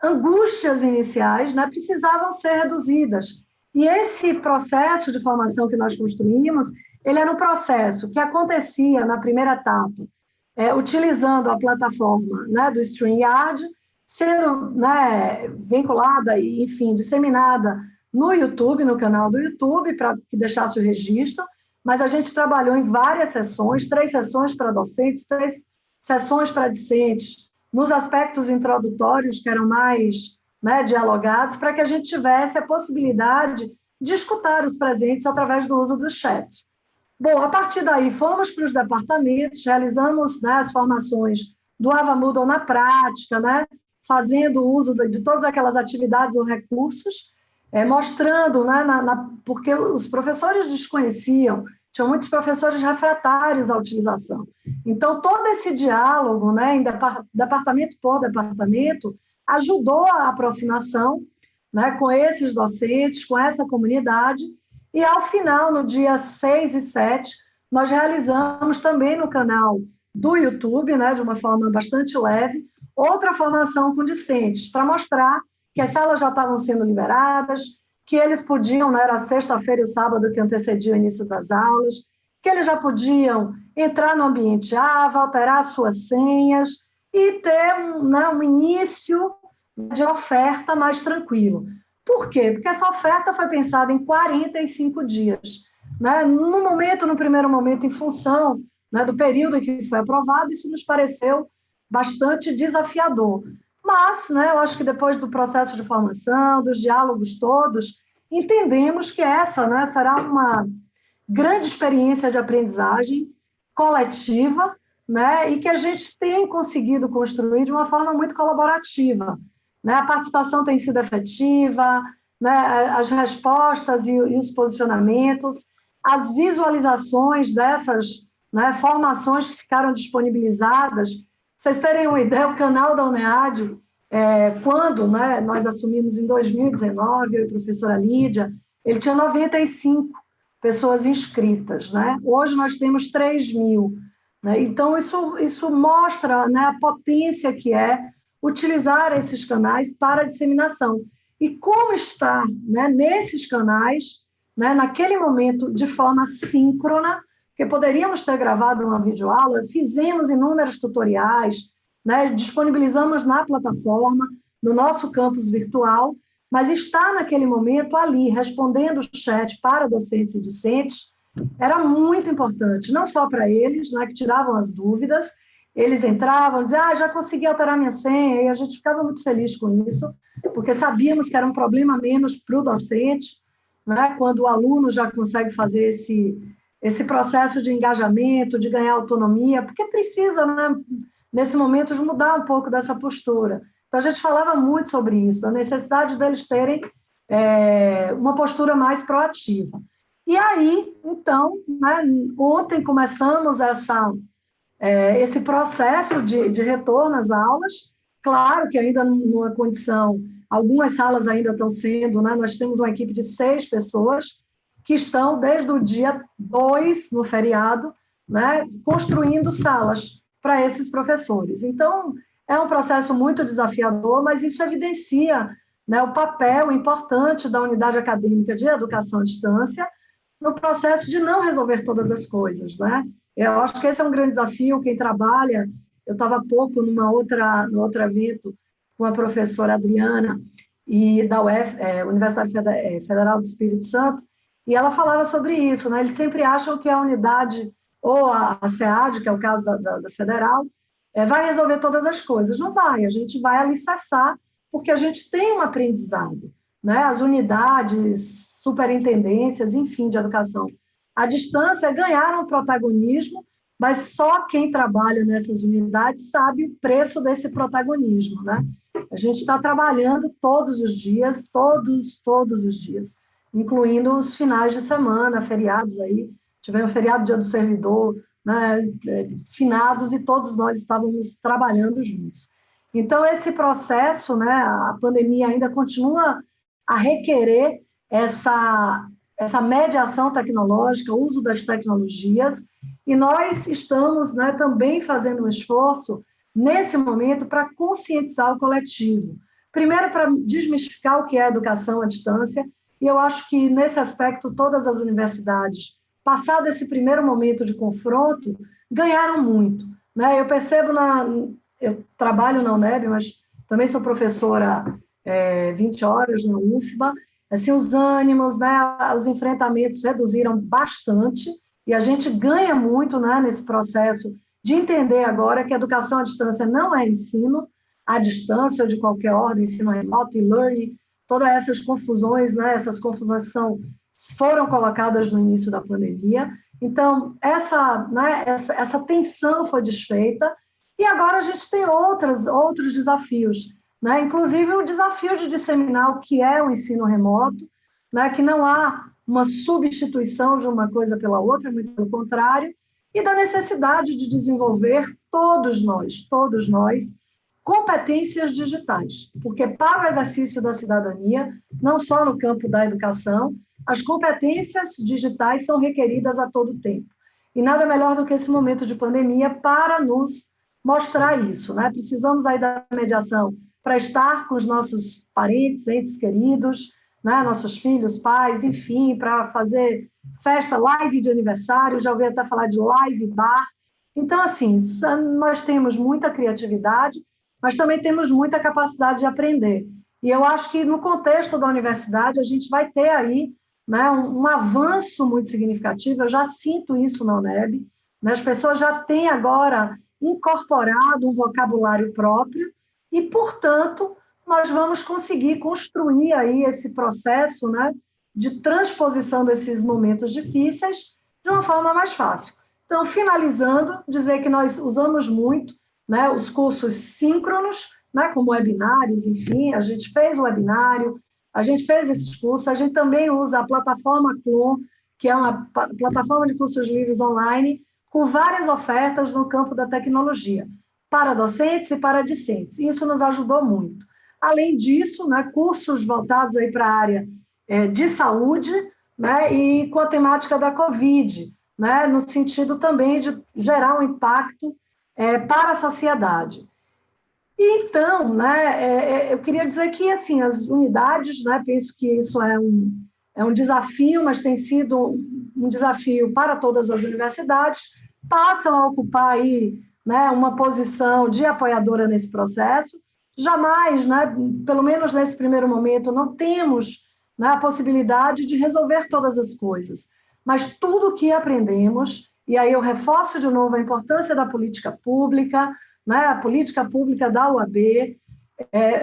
angústias iniciais, né, precisavam ser reduzidas. E esse processo de formação que nós construímos, ele era um processo que acontecia na primeira etapa, utilizando a plataforma, né, do StreamYard, sendo, né, vinculada e, enfim, disseminada no YouTube, no canal do YouTube, para que deixasse o registro, mas a gente trabalhou em várias sessões, 3 sessões para docentes, 3 sessões para discentes, nos aspectos introdutórios, que eram mais, né, dialogados, para que a gente tivesse a possibilidade de escutar os presentes através do uso do chat. Bom, a partir daí, fomos para os departamentos, realizamos, né, as formações doava Moodle na prática, né? Fazendo uso de todas aquelas atividades ou recursos, mostrando, né, porque os professores desconheciam, tinham muitos professores refratários à utilização. Então, todo esse diálogo, né, em departamento por departamento, ajudou a aproximação, né, com esses docentes, com essa comunidade, e ao final, no dia 6 e 7, nós realizamos também no canal do YouTube, né, de uma forma bastante leve, outra formação com discentes, para mostrar que as salas já estavam sendo liberadas, que eles podiam, né, era sexta-feira e o sábado que antecedia o início das aulas, que eles já podiam entrar no ambiente AVA, alterar suas senhas e ter um início de oferta mais tranquilo. Por quê? Porque essa oferta foi pensada em 45 dias. Né? No primeiro momento, em função, né, do período em que foi aprovado, isso nos pareceu bastante desafiador. Mas, né, eu acho que depois do processo de formação, dos diálogos todos, entendemos que essa, né, será uma grande experiência de aprendizagem coletiva, né, e que a gente tem conseguido construir de uma forma muito colaborativa. Né? A participação tem sido efetiva, né, as respostas e os posicionamentos, as visualizações dessas, né, formações que ficaram disponibilizadas. Vocês terem uma ideia, o canal da UNEAD, quando, né, nós assumimos em 2019, eu e a professora Lídia, ele tinha 95 pessoas inscritas. Né? Hoje nós temos 3.000. Né? Então, isso mostra, né, a potência que é utilizar esses canais para a disseminação. E como estar, né, nesses canais, né, naquele momento, de forma síncrona, porque poderíamos ter gravado uma videoaula, fizemos inúmeros tutoriais, né, disponibilizamos na plataforma, no nosso campus virtual, mas estar naquele momento ali, respondendo o chat para docentes e discentes, era muito importante, não só para eles, né, que tiravam as dúvidas, eles entravam, diziam, já consegui alterar minha senha, e a gente ficava muito feliz com isso, porque sabíamos que era um problema menos para o docente, né, quando o aluno já consegue fazer esse processo de engajamento, de ganhar autonomia, porque precisa, né, nesse momento, de mudar um pouco dessa postura. Então, a gente falava muito sobre isso, a necessidade deles terem uma postura mais proativa. E aí, então, né, ontem começamos esse processo de retorno às aulas, claro que ainda numa condição, algumas salas ainda estão sendo, né, nós temos uma equipe de 6 pessoas que estão desde o dia 2, no feriado, né, construindo salas para esses professores. Então, é um processo muito desafiador, mas isso evidencia, né, o papel importante da unidade acadêmica de educação à distância no processo de não resolver todas as coisas, né? Eu acho que esse é um grande desafio, quem trabalha, eu estava há pouco no outro evento com a professora Adriana, e da Universidade Federal do Espírito Santo, e ela falava sobre isso, né? Eles sempre acham que a unidade, ou a SEAD, que é o caso da Federal, vai resolver todas as coisas. Não vai, a gente vai alicerçar, porque a gente tem um aprendizado, né? As unidades, superintendências, enfim, de educação à distância ganharam protagonismo, mas só quem trabalha nessas unidades sabe o preço desse protagonismo, né? A gente está trabalhando todos os dias, todos os dias, incluindo os finais de semana, feriados aí, tivemos o feriado Dia do Servidor, né, finados, e todos nós estávamos trabalhando juntos. Então, esse processo, né, a pandemia ainda continua a requerer essa mediação tecnológica, o uso das tecnologias, e nós estamos, né, também fazendo um esforço nesse momento para conscientizar o coletivo. Primeiro, para desmistificar o que é educação à distância, e eu acho que, nesse aspecto, todas as universidades, passado esse primeiro momento de confronto, ganharam muito. Né? Eu percebo, eu trabalho na UNEB, mas também sou professora 20 horas na UFBA, assim, os ânimos, né, os enfrentamentos reduziram bastante, e a gente ganha muito, né, nesse processo de entender agora que a educação à distância não é ensino à distância ou de qualquer ordem, ensino remoto, e-learning, todas essas confusões, né, essas confusões foram colocadas no início da pandemia. Então, essa tensão foi desfeita, E agora a gente tem outros desafios, né? Inclusive o desafio de disseminar o que é o ensino remoto, né? Que não há uma substituição de uma coisa pela outra, muito pelo contrário, e da necessidade de desenvolver todos nós, competências digitais, porque para o exercício da cidadania, não só no campo da educação, as competências digitais são requeridas a todo tempo. E nada melhor do que esse momento de pandemia para nos mostrar isso, né? Precisamos aí da mediação para estar com os nossos parentes, entes queridos, né? Nossos filhos, pais, enfim, para fazer festa, live de aniversário, já ouvi até falar de live bar. Então, assim, nós temos muita criatividade, mas também temos muita capacidade de aprender. E eu acho que no contexto da universidade a gente vai ter aí, né, um avanço muito significativo. Eu já sinto isso na UNEB, né? As pessoas já têm agora incorporado um vocabulário próprio e, portanto, nós vamos conseguir construir aí esse processo, né, de transposição desses momentos difíceis de uma forma mais fácil. Então, finalizando, dizer que nós usamos muito, né, os cursos síncronos, né, como webinários, enfim, a gente fez o webinário, a gente fez esses cursos, a gente também usa a plataforma Clon, que é uma plataforma de cursos livres online, com várias ofertas no campo da tecnologia, para docentes e para discentes. Isso nos ajudou muito. Além disso, né, cursos voltados aí para a área de saúde, né, e com a temática da Covid, né, no sentido também de gerar um impacto para a sociedade. Então, né, eu queria dizer que assim, as unidades, né, penso que isso é um desafio, mas tem sido um desafio para todas as universidades, passam a ocupar aí, né, uma posição de apoiadora nesse processo. Jamais, né, pelo menos nesse primeiro momento, não temos, né, a possibilidade de resolver todas as coisas, mas tudo o que aprendemos, e aí eu reforço de novo a importância da política pública, né, a política pública da UAB,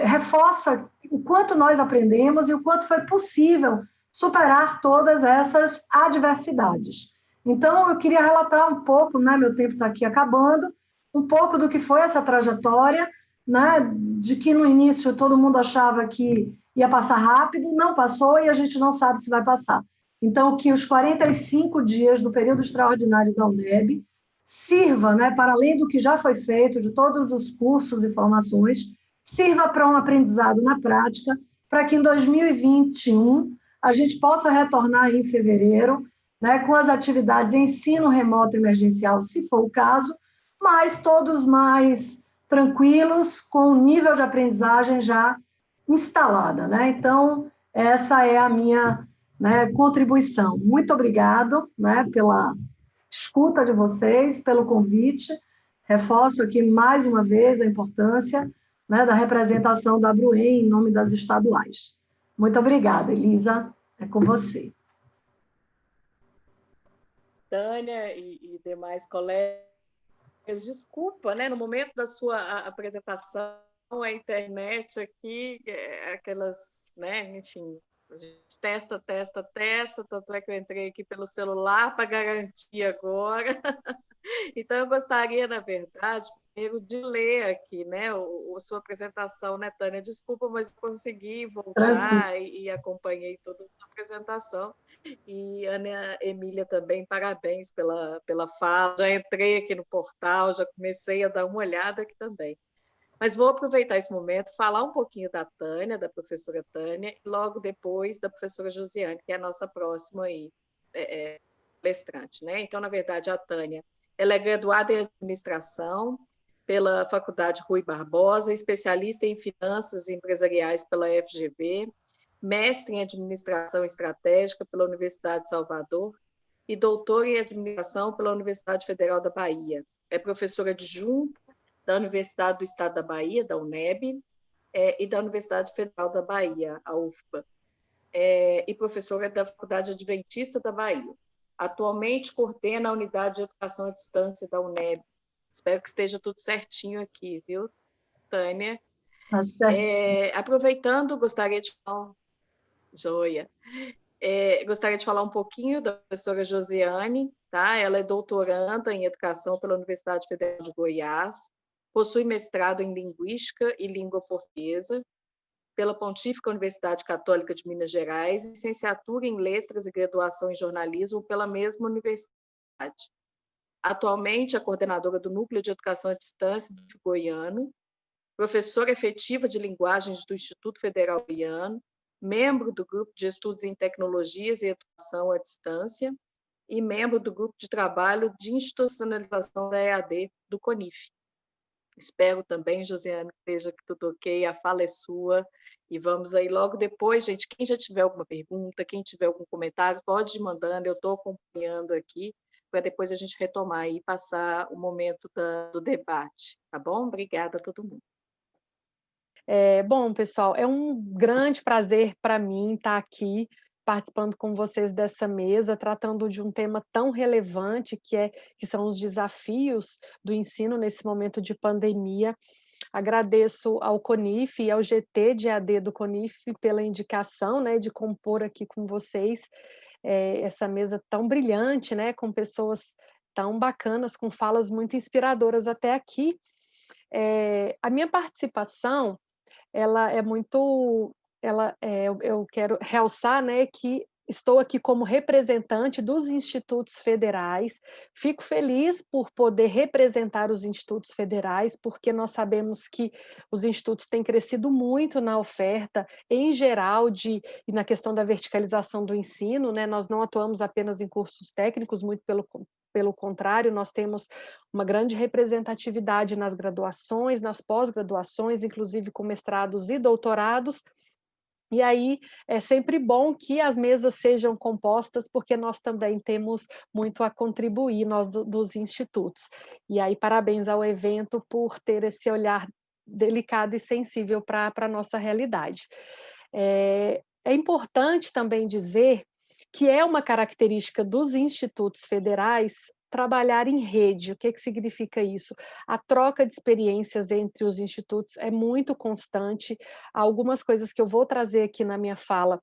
reforça o quanto nós aprendemos e o quanto foi possível superar todas essas adversidades. Então, eu queria relatar um pouco, né, meu tempo está aqui acabando, um pouco do que foi essa trajetória, né, de que no início todo mundo achava que ia passar rápido, não passou e a gente não sabe se vai passar. Então, que os 45 dias do período extraordinário da UNEB sirva, né, para além do que já foi feito, de todos os cursos e formações, sirva para um aprendizado na prática, para que em 2021 a gente possa retornar em fevereiro, né, com as atividades em ensino remoto emergencial, se for o caso, mas todos mais tranquilos, com o nível de aprendizagem já instalada, né? Então, essa é a minha, né, contribuição. Muito obrigado, né, pela escuta de vocês, pelo convite. Reforço aqui mais uma vez a importância, né, da representação da Bruem em nome das estaduais. Muito obrigada, Elisa. É com você. Tânia e demais colegas, desculpa, né? No momento da sua apresentação, a internet aqui, aquelas, né? Enfim, a gente testa, tanto é que eu entrei aqui pelo celular para garantir agora. Então, eu gostaria, na verdade, primeiro de ler aqui, né, a sua apresentação, né, Tânia? Desculpa, mas consegui voltar e acompanhei toda a sua apresentação. E Ana Emília também, parabéns pela fala. Já entrei aqui no portal, já comecei a dar uma olhada aqui também. Mas vou aproveitar esse momento, falar um pouquinho da Tânia, da professora Tânia, e logo depois da professora Josiane, que é a nossa próxima aí, palestrante, né? Então, na verdade, a Tânia, ela é graduada em administração pela Faculdade Rui Barbosa, especialista em finanças empresariais pela FGV, mestre em administração estratégica pela Universidade de Salvador e doutora em administração pela Universidade Federal da Bahia. É professora adjunta da Universidade do Estado da Bahia, da UNEB, e da Universidade Federal da Bahia, a UFBA, e professora da Faculdade Adventista da Bahia. Atualmente coordena a Unidade de Educação à Distância da UNEB. Espero que esteja tudo certinho aqui, viu, Tânia? Tá certinho. Aproveitando, gostaria de falar... Joia. Gostaria de falar um pouquinho da professora Josiane, tá? Ela é doutoranda em Educação pela Universidade Federal de Goiás, Possui mestrado em Linguística e Língua Portuguesa pela Pontífica Universidade Católica de Minas Gerais e licenciatura em Letras e graduação em Jornalismo pela mesma universidade. Atualmente, é coordenadora do Núcleo de Educação à Distância do Goiano, professora efetiva de Linguagens do Instituto Federal Goiano, membro do Grupo de Estudos em Tecnologias e Educação à Distância e membro do Grupo de Trabalho de Institucionalização da EAD do CONIF. Espero também, Josiane, que esteja tudo ok, a fala é sua. E vamos aí logo depois, gente, quem já tiver alguma pergunta, quem tiver algum comentário, pode ir mandando, eu estou acompanhando aqui, para depois a gente retomar e passar o momento do debate, tá bom? Obrigada a todo mundo. Bom, pessoal, é um grande prazer para mim estar aqui participando com vocês dessa mesa, tratando de um tema tão relevante que são os desafios do ensino nesse momento de pandemia. Agradeço ao CONIF e ao GT de EAD do CONIF pela indicação, né, de compor aqui com vocês essa mesa tão brilhante, né, com pessoas tão bacanas, com falas muito inspiradoras até aqui. A minha participação ela é muito, eu quero realçar, né, que estou aqui como representante dos institutos federais. Fico feliz por poder representar os institutos federais, porque nós sabemos que os institutos têm crescido muito na oferta, em geral, e na questão da verticalização do ensino, né? Nós não atuamos apenas em cursos técnicos, muito pelo contrário, nós temos uma grande representatividade nas graduações, nas pós-graduações, inclusive com mestrados e doutorados. E aí é sempre bom que as mesas sejam compostas, porque nós também temos muito a contribuir, nós dos institutos. E aí parabéns ao evento por ter esse olhar delicado e sensível para a nossa realidade. É importante também dizer que é uma característica dos institutos federais trabalhar em rede. O que significa isso? A troca de experiências entre os institutos é muito constante. Há algumas coisas que eu vou trazer aqui na minha fala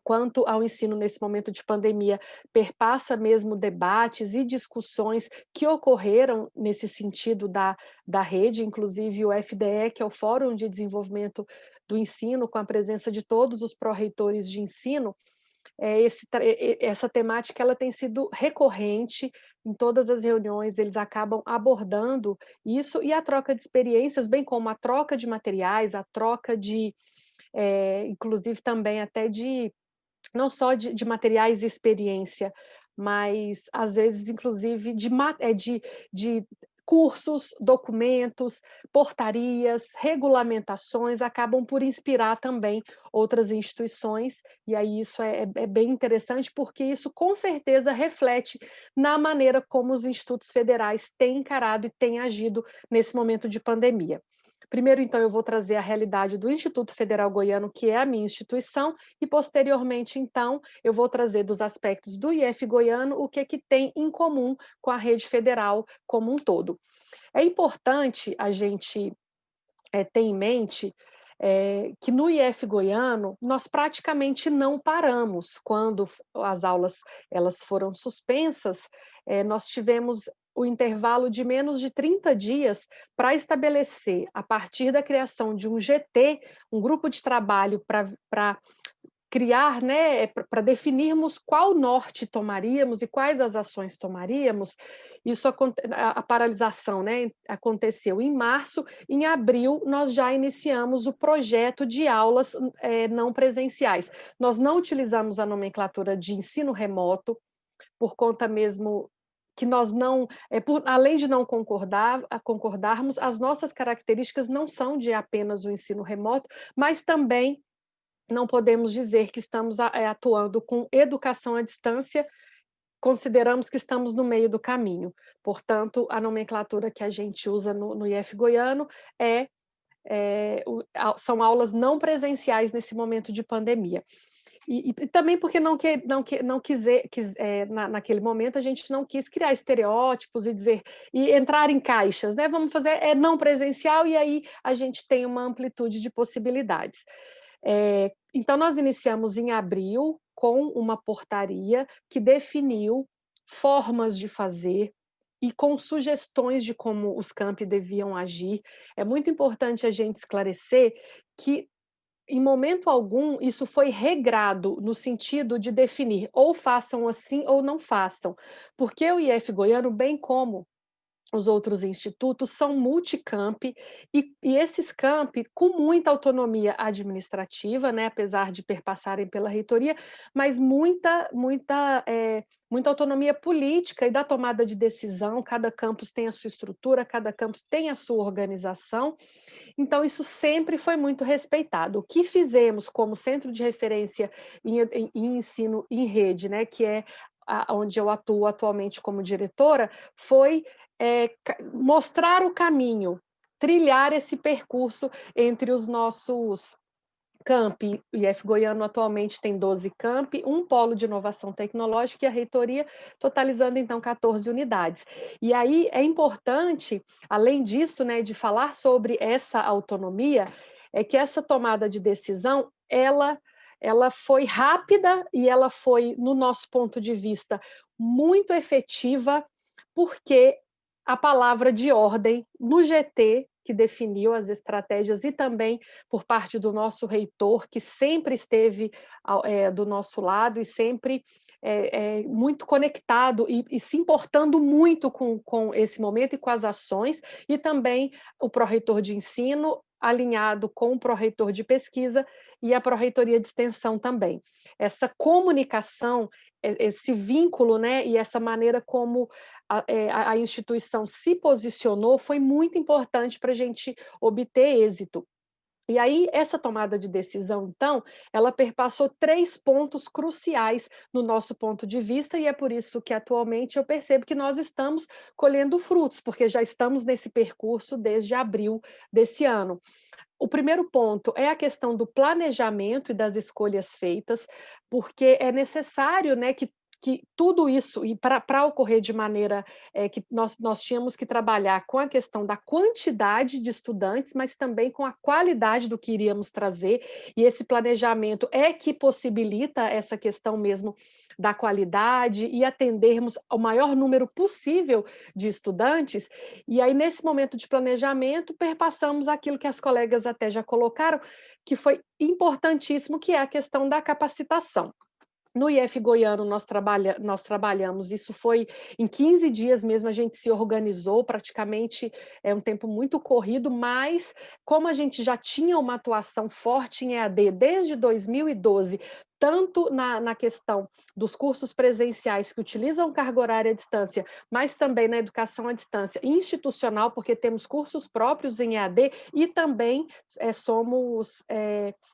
quanto ao ensino nesse momento de pandemia, perpassa mesmo debates e discussões que ocorreram nesse sentido da rede, inclusive o FDE, que é o Fórum de Desenvolvimento do Ensino, com a presença de todos os pró-reitores de ensino. Essa temática ela tem sido recorrente em todas as reuniões, eles acabam abordando isso e a troca de experiências, bem como a troca de materiais, a troca inclusive também até não só de materiais e experiência, mas às vezes inclusive de cursos, documentos, portarias, regulamentações, acabam por inspirar também outras instituições, e aí isso é bem interessante, porque isso com certeza reflete na maneira como os institutos federais têm encarado e têm agido nesse momento de pandemia. Primeiro, então, eu vou trazer a realidade do Instituto Federal Goiano, que é a minha instituição, e posteriormente, então, eu vou trazer dos aspectos do IF Goiano o que tem em comum com a rede federal como um todo. É importante a gente ter em mente que no IF Goiano nós praticamente não paramos. Quando as aulas elas foram suspensas, nós tivemos o intervalo de menos de 30 dias para estabelecer, a partir da criação de um GT, um grupo de trabalho para criar, né, para definirmos qual norte tomaríamos e quais as ações tomaríamos. A paralisação, né, aconteceu em março. Em abril, nós já iniciamos o projeto de aulas não presenciais. Nós não utilizamos a nomenclatura de ensino remoto, por conta mesmo que nós não, além de não concordarmos, as nossas características não são de apenas o ensino remoto, mas também não podemos dizer que estamos atuando com educação à distância, consideramos que estamos no meio do caminho. Portanto, a nomenclatura que a gente usa no IF Goiano são aulas não presenciais nesse momento de pandemia. E também porque naquele momento a gente não quis criar estereótipos e entrar em caixas, né? Vamos fazer não presencial, e aí a gente tem uma amplitude de possibilidades. Então, nós iniciamos em abril com uma portaria que definiu formas de fazer, e com sugestões de como os campi deviam agir. É muito importante a gente esclarecer que, em momento algum, isso foi regrado no sentido de definir ou façam assim ou não façam, porque o IF Goiano, bem como os outros institutos, são multicampi, e esses campi com muita autonomia administrativa, né, apesar de perpassarem pela reitoria, mas muita autonomia política e da tomada de decisão. Cada campus tem a sua estrutura, cada campus tem a sua organização, então isso sempre foi muito respeitado. O que fizemos como centro de referência em ensino em rede, né, que é onde eu atuo atualmente como diretora, foi mostrar o caminho, trilhar esse percurso entre os nossos campi. O IF Goiano atualmente tem 12 campi, um polo de inovação tecnológica e a reitoria, totalizando então 14 unidades. E aí é importante, além disso, né, de falar sobre essa autonomia, é que essa tomada de decisão, ela foi rápida e ela foi, no nosso ponto de vista, muito efetiva, porque a palavra de ordem no GT, que definiu as estratégias, e também por parte do nosso reitor, que sempre esteve do nosso lado e sempre muito conectado e se importando muito com esse momento e com as ações, e também o pró-reitor de ensino, alinhado com o pró-reitor de pesquisa e a pró-reitoria de extensão também. Essa comunicação, esse vínculo, né, e essa maneira como a instituição se posicionou foi muito importante para a gente obter êxito. E aí, essa tomada de decisão, então, ela perpassou 3 pontos cruciais no nosso ponto de vista, e é por isso que, atualmente, eu percebo que nós estamos colhendo frutos, porque já estamos nesse percurso desde abril desse ano. O primeiro ponto é a questão do planejamento e das escolhas feitas, porque é necessário, né, que tudo isso, e para ocorrer de maneira que nós tínhamos que trabalhar com a questão da quantidade de estudantes, mas também com a qualidade do que iríamos trazer, e esse planejamento é que possibilita essa questão mesmo da qualidade e atendermos ao maior número possível de estudantes. E aí, nesse momento de planejamento, perpassamos aquilo que as colegas até já colocaram, que foi importantíssimo, que é a questão da capacitação. No IF Goiano, nós trabalhamos, isso foi em 15 dias mesmo, a gente se organizou, praticamente é um tempo muito corrido, mas como a gente já tinha uma atuação forte em EAD desde 2012, tanto na questão dos cursos presenciais que utilizam carga horária à distância, mas também na educação à distância institucional, porque temos cursos próprios em EAD e também somos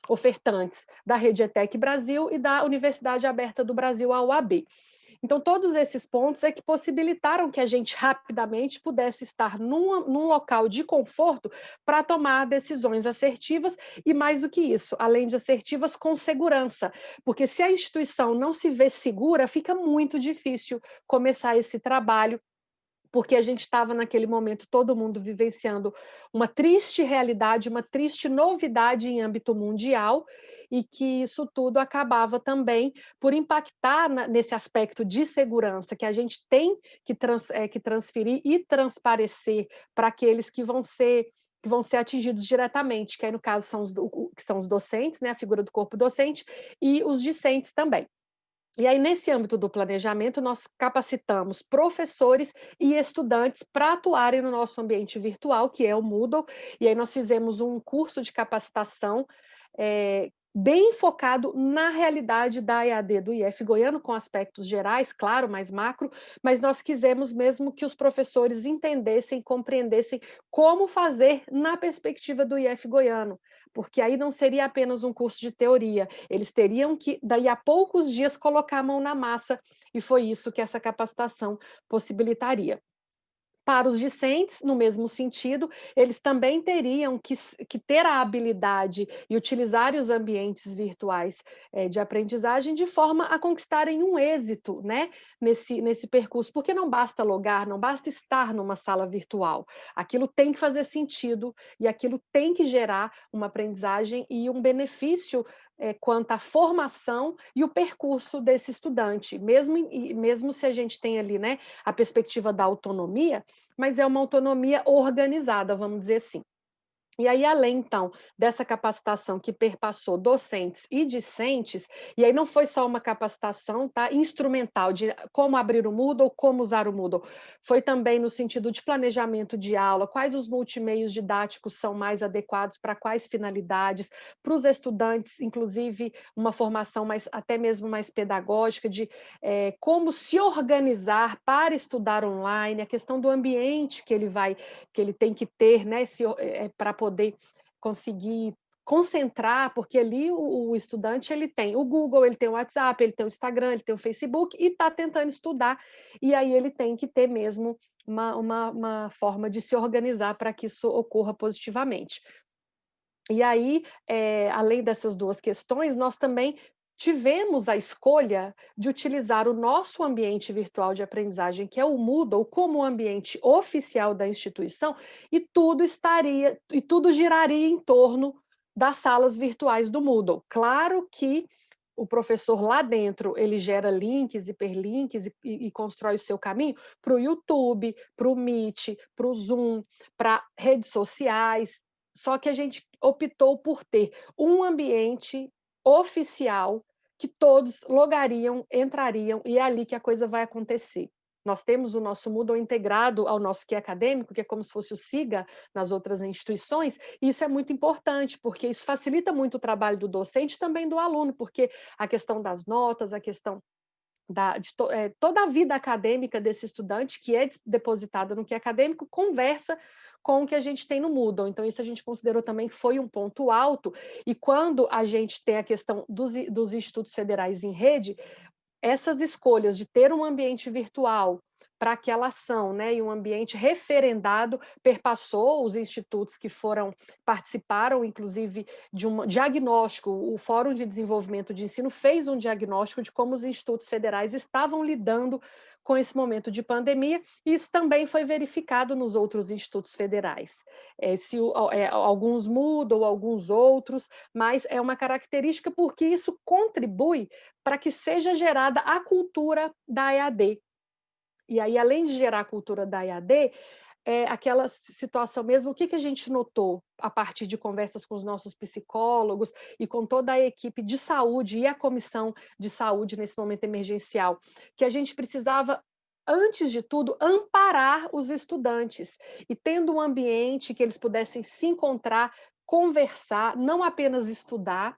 ofertantes da Rede ETEC Brasil e da Universidade Aberta do Brasil, a UAB. Então, todos esses pontos é que possibilitaram que a gente rapidamente pudesse estar num local de conforto para tomar decisões assertivas e, mais do que isso, além de assertivas, com segurança, porque se a instituição não se vê segura, fica muito difícil começar esse trabalho, porque a gente estava naquele momento todo mundo vivenciando uma triste realidade, uma triste novidade em âmbito mundial, e que isso tudo acabava também por impactar nesse aspecto de segurança que a gente tem que transferir e transparecer para aqueles que vão ser atingidos diretamente, que aí no caso são os docentes, né, a figura do corpo docente, e os discentes também. E aí, nesse âmbito do planejamento, nós capacitamos professores e estudantes para atuarem no nosso ambiente virtual, que é o Moodle, e aí nós fizemos um curso de capacitação bem focado na realidade da EAD do IF Goiano, com aspectos gerais, claro, mais macro, mas nós quisemos mesmo que os professores entendessem, compreendessem como fazer na perspectiva do IF Goiano, porque aí não seria apenas um curso de teoria, eles teriam que, daí a poucos dias, colocar a mão na massa, e foi isso que essa capacitação possibilitaria. Para os discentes, no mesmo sentido, eles também teriam que ter a habilidade e utilizar os ambientes virtuais de aprendizagem de forma a conquistarem um êxito, né, nesse percurso, porque não basta logar, não basta estar numa sala virtual, aquilo tem que fazer sentido e aquilo tem que gerar uma aprendizagem e um benefício quanto à formação e o percurso desse estudante, mesmo se a gente tem ali, né, a perspectiva da autonomia, mas é uma autonomia organizada, vamos dizer assim. E aí, além, então, dessa capacitação que perpassou docentes e discentes, e aí não foi só uma capacitação, tá, instrumental de como abrir o Moodle, como usar o Moodle, foi também no sentido de planejamento de aula, quais os multimeios didáticos são mais adequados para quais finalidades, para os estudantes, inclusive uma formação até mesmo mais pedagógica, de como se organizar para estudar online, a questão do ambiente que ele tem que ter, né, para poder conseguir concentrar, porque ali o estudante ele tem o Google, ele tem o WhatsApp, ele tem o Instagram, ele tem o Facebook e está tentando estudar, e aí ele tem que ter mesmo uma forma de se organizar para que isso ocorra positivamente. E aí, além dessas duas questões, nós também tivemos a escolha de utilizar o nosso ambiente virtual de aprendizagem, que é o Moodle, como ambiente oficial da instituição, e tudo giraria em torno das salas virtuais do Moodle. Claro que o professor lá dentro, ele gera links, hiperlinks e constrói o seu caminho para o YouTube, para o Meet, para o Zoom, para redes sociais, só que a gente optou por ter um ambiente oficial que todos logariam, entrariam, e é ali que a coisa vai acontecer. Nós temos o nosso Moodle integrado ao nosso QI acadêmico, que é como se fosse o SIGA nas outras instituições, e isso é muito importante, porque isso facilita muito o trabalho do docente e também do aluno, porque a questão das notas, a questão toda a vida acadêmica desse estudante, que é depositada no QI acadêmico, conversa com o que a gente tem no Moodle. Então, isso a gente considerou também que foi um ponto alto, e quando a gente tem a questão dos institutos federais em rede, essas escolhas de ter um ambiente virtual para aquela ação, né, e um ambiente referendado, perpassou os institutos que participaram, inclusive, de um diagnóstico. O Fórum de Desenvolvimento de Ensino fez um diagnóstico de como os institutos federais estavam lidando com esse momento de pandemia, e isso também foi verificado nos outros institutos federais. Alguns mudam, alguns outros, mas é uma característica porque isso contribui para que seja gerada a cultura da EAD. E aí, além de gerar a cultura da EAD, aquela situação mesmo, o que a gente notou a partir de conversas com os nossos psicólogos e com toda a equipe de saúde e a comissão de saúde nesse momento emergencial, que a gente precisava, antes de tudo, amparar os estudantes e tendo um ambiente que eles pudessem se encontrar, conversar, não apenas estudar.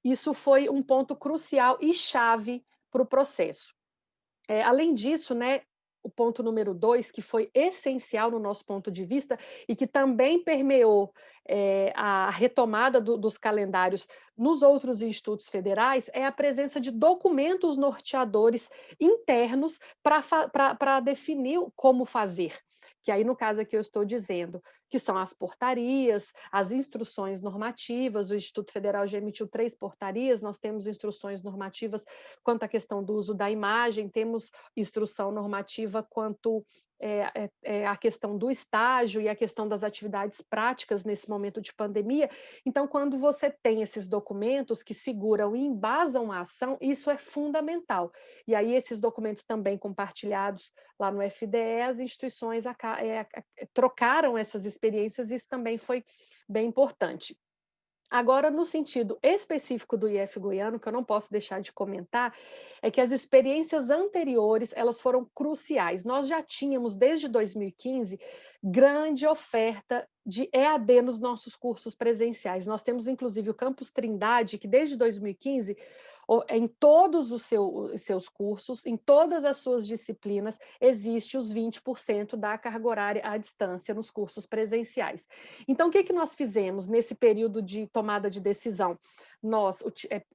Isso foi um ponto crucial e chave para o processo. Além disso, né, o ponto número 2, que foi essencial no nosso ponto de vista e que também permeou a retomada dos calendários nos outros institutos federais, é a presença de documentos norteadores internos para definir como fazer. Que aí, no caso aqui, eu estou dizendo que são as portarias, as instruções normativas. O Instituto Federal já emitiu 3 portarias, nós temos instruções normativas quanto à questão do uso da imagem, temos instrução normativa quanto a questão do estágio e a questão das atividades práticas nesse momento de pandemia. Então, quando você tem esses documentos que seguram e embasam a ação, isso é fundamental. E aí, esses documentos também compartilhados lá no FDE, as instituições trocaram essas experiências, e isso também foi bem importante. Agora, no sentido específico do IF Goiano, que eu não posso deixar de comentar, é que as experiências anteriores, elas foram cruciais. Nós já tínhamos, desde 2015, grande oferta de EAD nos nossos cursos presenciais. Nós temos, inclusive, o Campus Trindade, que desde 2015, em todos os seus cursos, em todas as suas disciplinas, existe os 20% da carga horária à distância nos cursos presenciais. Então, o que nós fizemos nesse período de tomada de decisão? Nós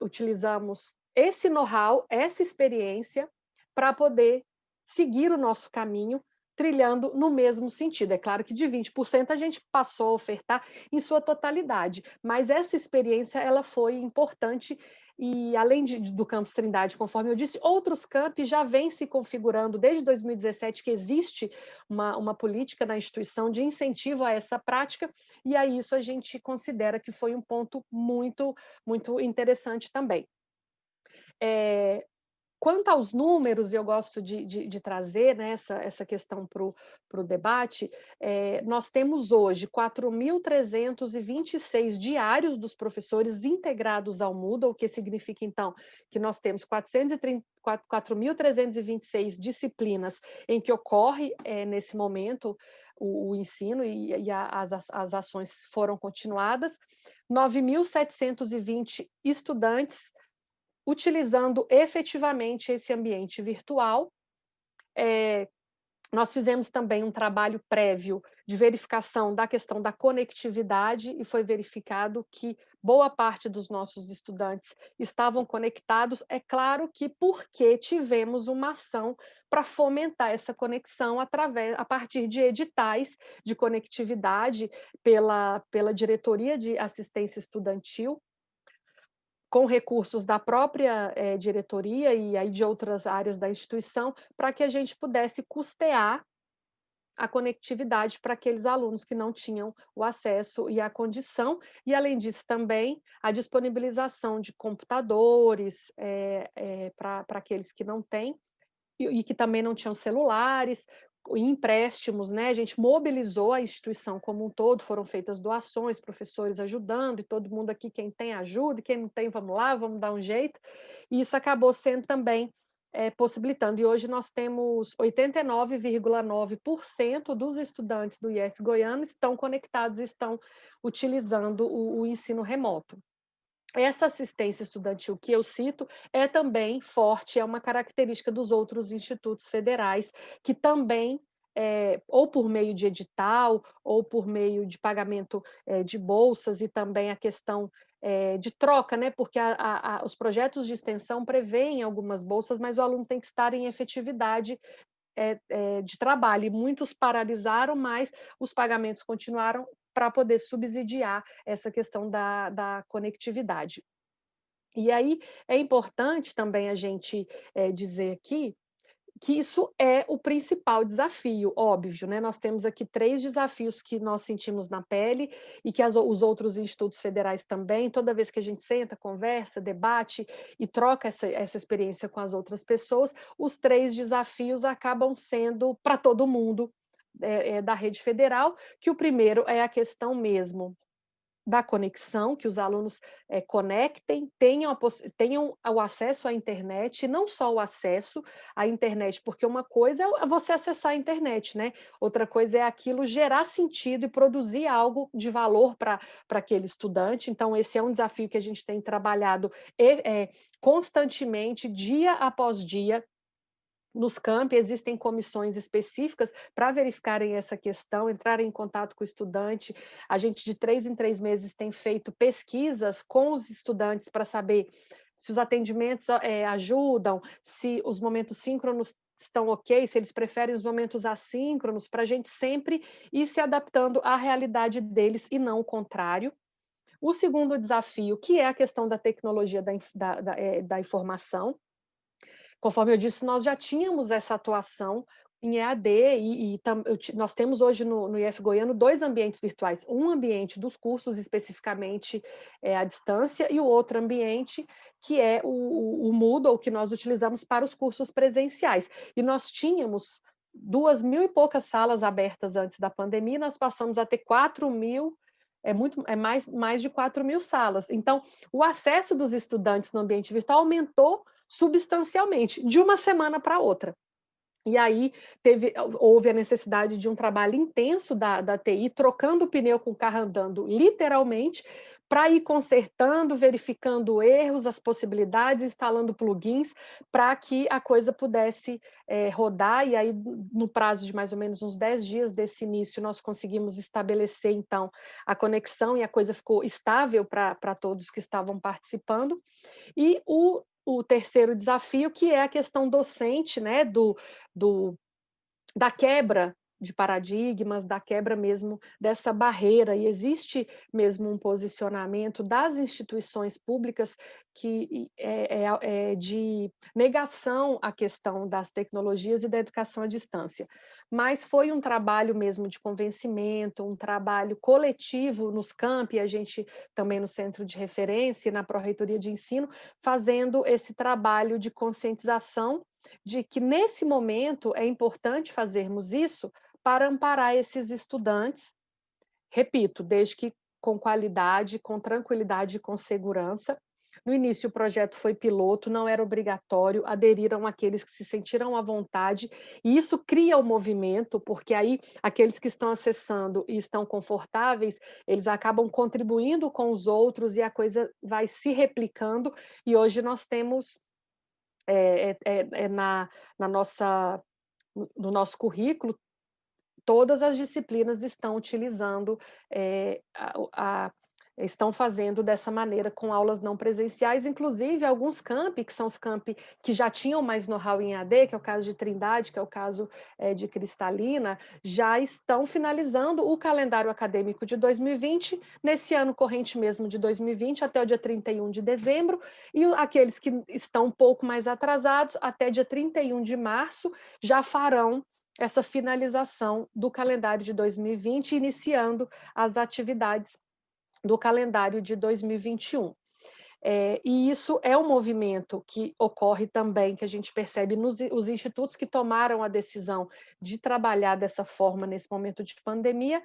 utilizamos esse know-how, essa experiência, para poder seguir o nosso caminho, trilhando no mesmo sentido. É claro que de 20% a gente passou a ofertar em sua totalidade, mas essa experiência ela foi importante e além do Campus Trindade, conforme eu disse, outros campi já vêm se configurando desde 2017, que existe uma política na instituição de incentivo a essa prática, e aí isso a gente considera que foi um ponto muito, muito interessante também. Quanto aos números, eu gosto de trazer, né, essa questão para o debate, nós temos hoje 4.326 diários dos professores integrados ao Moodle, o que significa, então, que nós temos 4.326 disciplinas em que ocorre, nesse momento, o ensino e as ações foram continuadas, 9.720 estudantes utilizando efetivamente esse ambiente virtual. Nós fizemos também um trabalho prévio de verificação da questão da conectividade e foi verificado que boa parte dos nossos estudantes estavam conectados. É claro que porque tivemos uma ação para fomentar essa conexão a partir de editais de conectividade pela Diretoria de Assistência Estudantil, com recursos da própria diretoria e aí de outras áreas da instituição, para que a gente pudesse custear a conectividade para aqueles alunos que não tinham o acesso e a condição, e além disso também a disponibilização de computadores para aqueles que não têm, e que também não tinham celulares, empréstimos, né? A gente mobilizou a instituição como um todo, foram feitas doações, professores ajudando, e todo mundo aqui, quem tem ajuda, e quem não tem, vamos lá, vamos dar um jeito, e isso acabou sendo também possibilitando, e hoje nós temos 89,9% dos estudantes do IF Goiano estão conectados, estão utilizando o ensino remoto. Essa assistência estudantil que eu cito é também forte, é uma característica dos outros institutos federais, que também, ou por meio de edital, ou por meio de pagamento de bolsas, e também a questão de troca, né? Porque os projetos de extensão prevêem algumas bolsas, mas o aluno tem que estar em efetividade de trabalho, e muitos paralisaram, mas os pagamentos continuaram para poder subsidiar essa questão da conectividade. E aí é importante também a gente dizer aqui que isso é o principal desafio, óbvio, né? Nós temos aqui 3 desafios que nós sentimos na pele e que os outros institutos federais também, toda vez que a gente senta, conversa, debate e troca essa experiência com as outras pessoas, os 3 desafios acabam sendo para todo mundo da rede federal, que o primeiro é a questão mesmo da conexão, que os alunos conectem, tenham o acesso à internet, e não só o acesso à internet, porque uma coisa é você acessar a internet, né? Outra coisa é aquilo gerar sentido e produzir algo de valor para aquele estudante. Então, esse é um desafio que a gente tem trabalhado constantemente, dia após dia. Nos campi existem comissões específicas para verificarem essa questão, entrarem em contato com o estudante. A gente, de 3 em 3 meses, tem feito pesquisas com os estudantes para saber se os atendimentos ajudam, se os momentos síncronos estão ok, se eles preferem os momentos assíncronos, para a gente sempre ir se adaptando à realidade deles e não o contrário. O segundo desafio, que é a questão da tecnologia da informação. Conforme eu disse, nós já tínhamos essa atuação em EAD nós temos hoje no IF Goiano 2 ambientes virtuais, um ambiente dos cursos especificamente à distância e o outro ambiente que é o Moodle, que nós utilizamos para os cursos presenciais. E nós tínhamos 2.000 e poucas salas abertas antes da pandemia, nós passamos a ter 4.000, mais de 4.000 salas. Então, o acesso dos estudantes no ambiente virtual aumentou substancialmente, de uma semana para outra. E aí houve a necessidade de um trabalho intenso da TI, trocando o pneu com o carro andando, literalmente, para ir consertando, verificando erros, as possibilidades, instalando plugins, para que a coisa pudesse rodar. E aí, no prazo de mais ou menos uns 10 dias desse início, nós conseguimos estabelecer, então, a conexão, e a coisa ficou estável para todos que estavam participando. E o terceiro desafio, que é a questão docente, né, da quebra de paradigmas, da quebra mesmo dessa barreira, e existe mesmo um posicionamento das instituições públicas que é de negação à questão das tecnologias e da educação à distância. Mas foi um trabalho mesmo de convencimento, um trabalho coletivo nos campi, a gente também no Centro de Referência, na Pró-Reitoria de Ensino, fazendo esse trabalho de conscientização de que, nesse momento, é importante fazermos isso para amparar esses estudantes, repito, desde que com qualidade, com tranquilidade e com segurança. No início, o projeto foi piloto, não era obrigatório, aderiram aqueles que se sentiram à vontade, e isso cria o movimento, porque aí aqueles que estão acessando e estão confortáveis, eles acabam contribuindo com os outros e a coisa vai se replicando, e hoje nós temos no nosso currículo, todas as disciplinas estão utilizando, estão fazendo dessa maneira com aulas não presenciais, inclusive alguns campi, que são os campi que já tinham mais know-how em AD, que é o caso de Trindade, que é o caso de Cristalina, já estão finalizando o calendário acadêmico de 2020, nesse ano corrente mesmo de 2020, até o dia 31 de dezembro, e aqueles que estão um pouco mais atrasados, até dia 31 de março, já farão essa finalização do calendário de 2020, iniciando as atividades do calendário de 2021. E isso é um movimento que ocorre também, que a gente percebe nos institutos que tomaram a decisão de trabalhar dessa forma nesse momento de pandemia,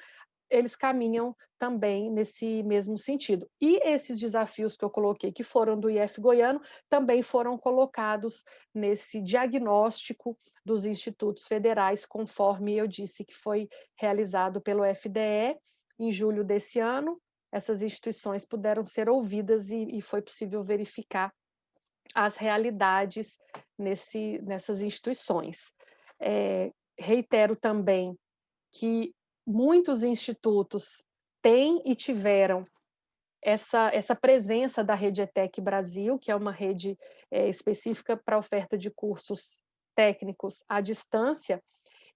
eles caminham também nesse mesmo sentido. E esses desafios que eu coloquei, que foram do IF Goiano, também foram colocados nesse diagnóstico dos institutos federais, conforme eu disse que foi realizado pelo FDE em julho desse ano. Essas instituições puderam ser ouvidas e foi possível verificar as realidades nessas instituições. Reitero também que muitos institutos têm e tiveram essa presença da rede ETEC Brasil, que é uma rede específica para oferta de cursos técnicos à distância,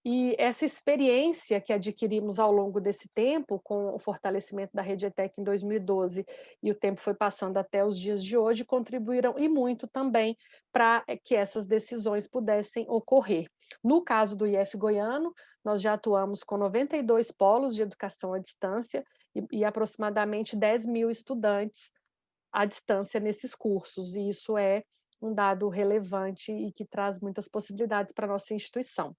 e essa experiência que adquirimos ao longo desse tempo, com o fortalecimento da rede ETEC em 2012, e o tempo foi passando até os dias de hoje, contribuíram e muito também para que essas decisões pudessem ocorrer. No caso do IF Goiano, nós já atuamos com 92 polos de educação à distância e aproximadamente 10 mil estudantes à distância nesses cursos, e isso é um dado relevante e que traz muitas possibilidades para a nossa instituição.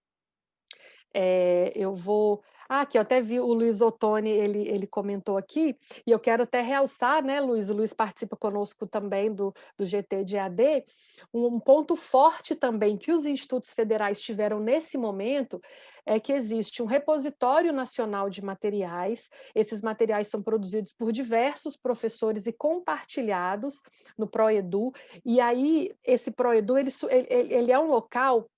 Eu vou... aqui eu até vi o Luiz Ottoni, ele comentou aqui, e eu quero até realçar, né, Luiz? O Luiz participa conosco também do GT de AD, um ponto forte também que os institutos federais tiveram nesse momento é que existe um repositório nacional de materiais, esses materiais são produzidos por diversos professores e compartilhados no ProEdu, e aí esse ProEdu, ele é um local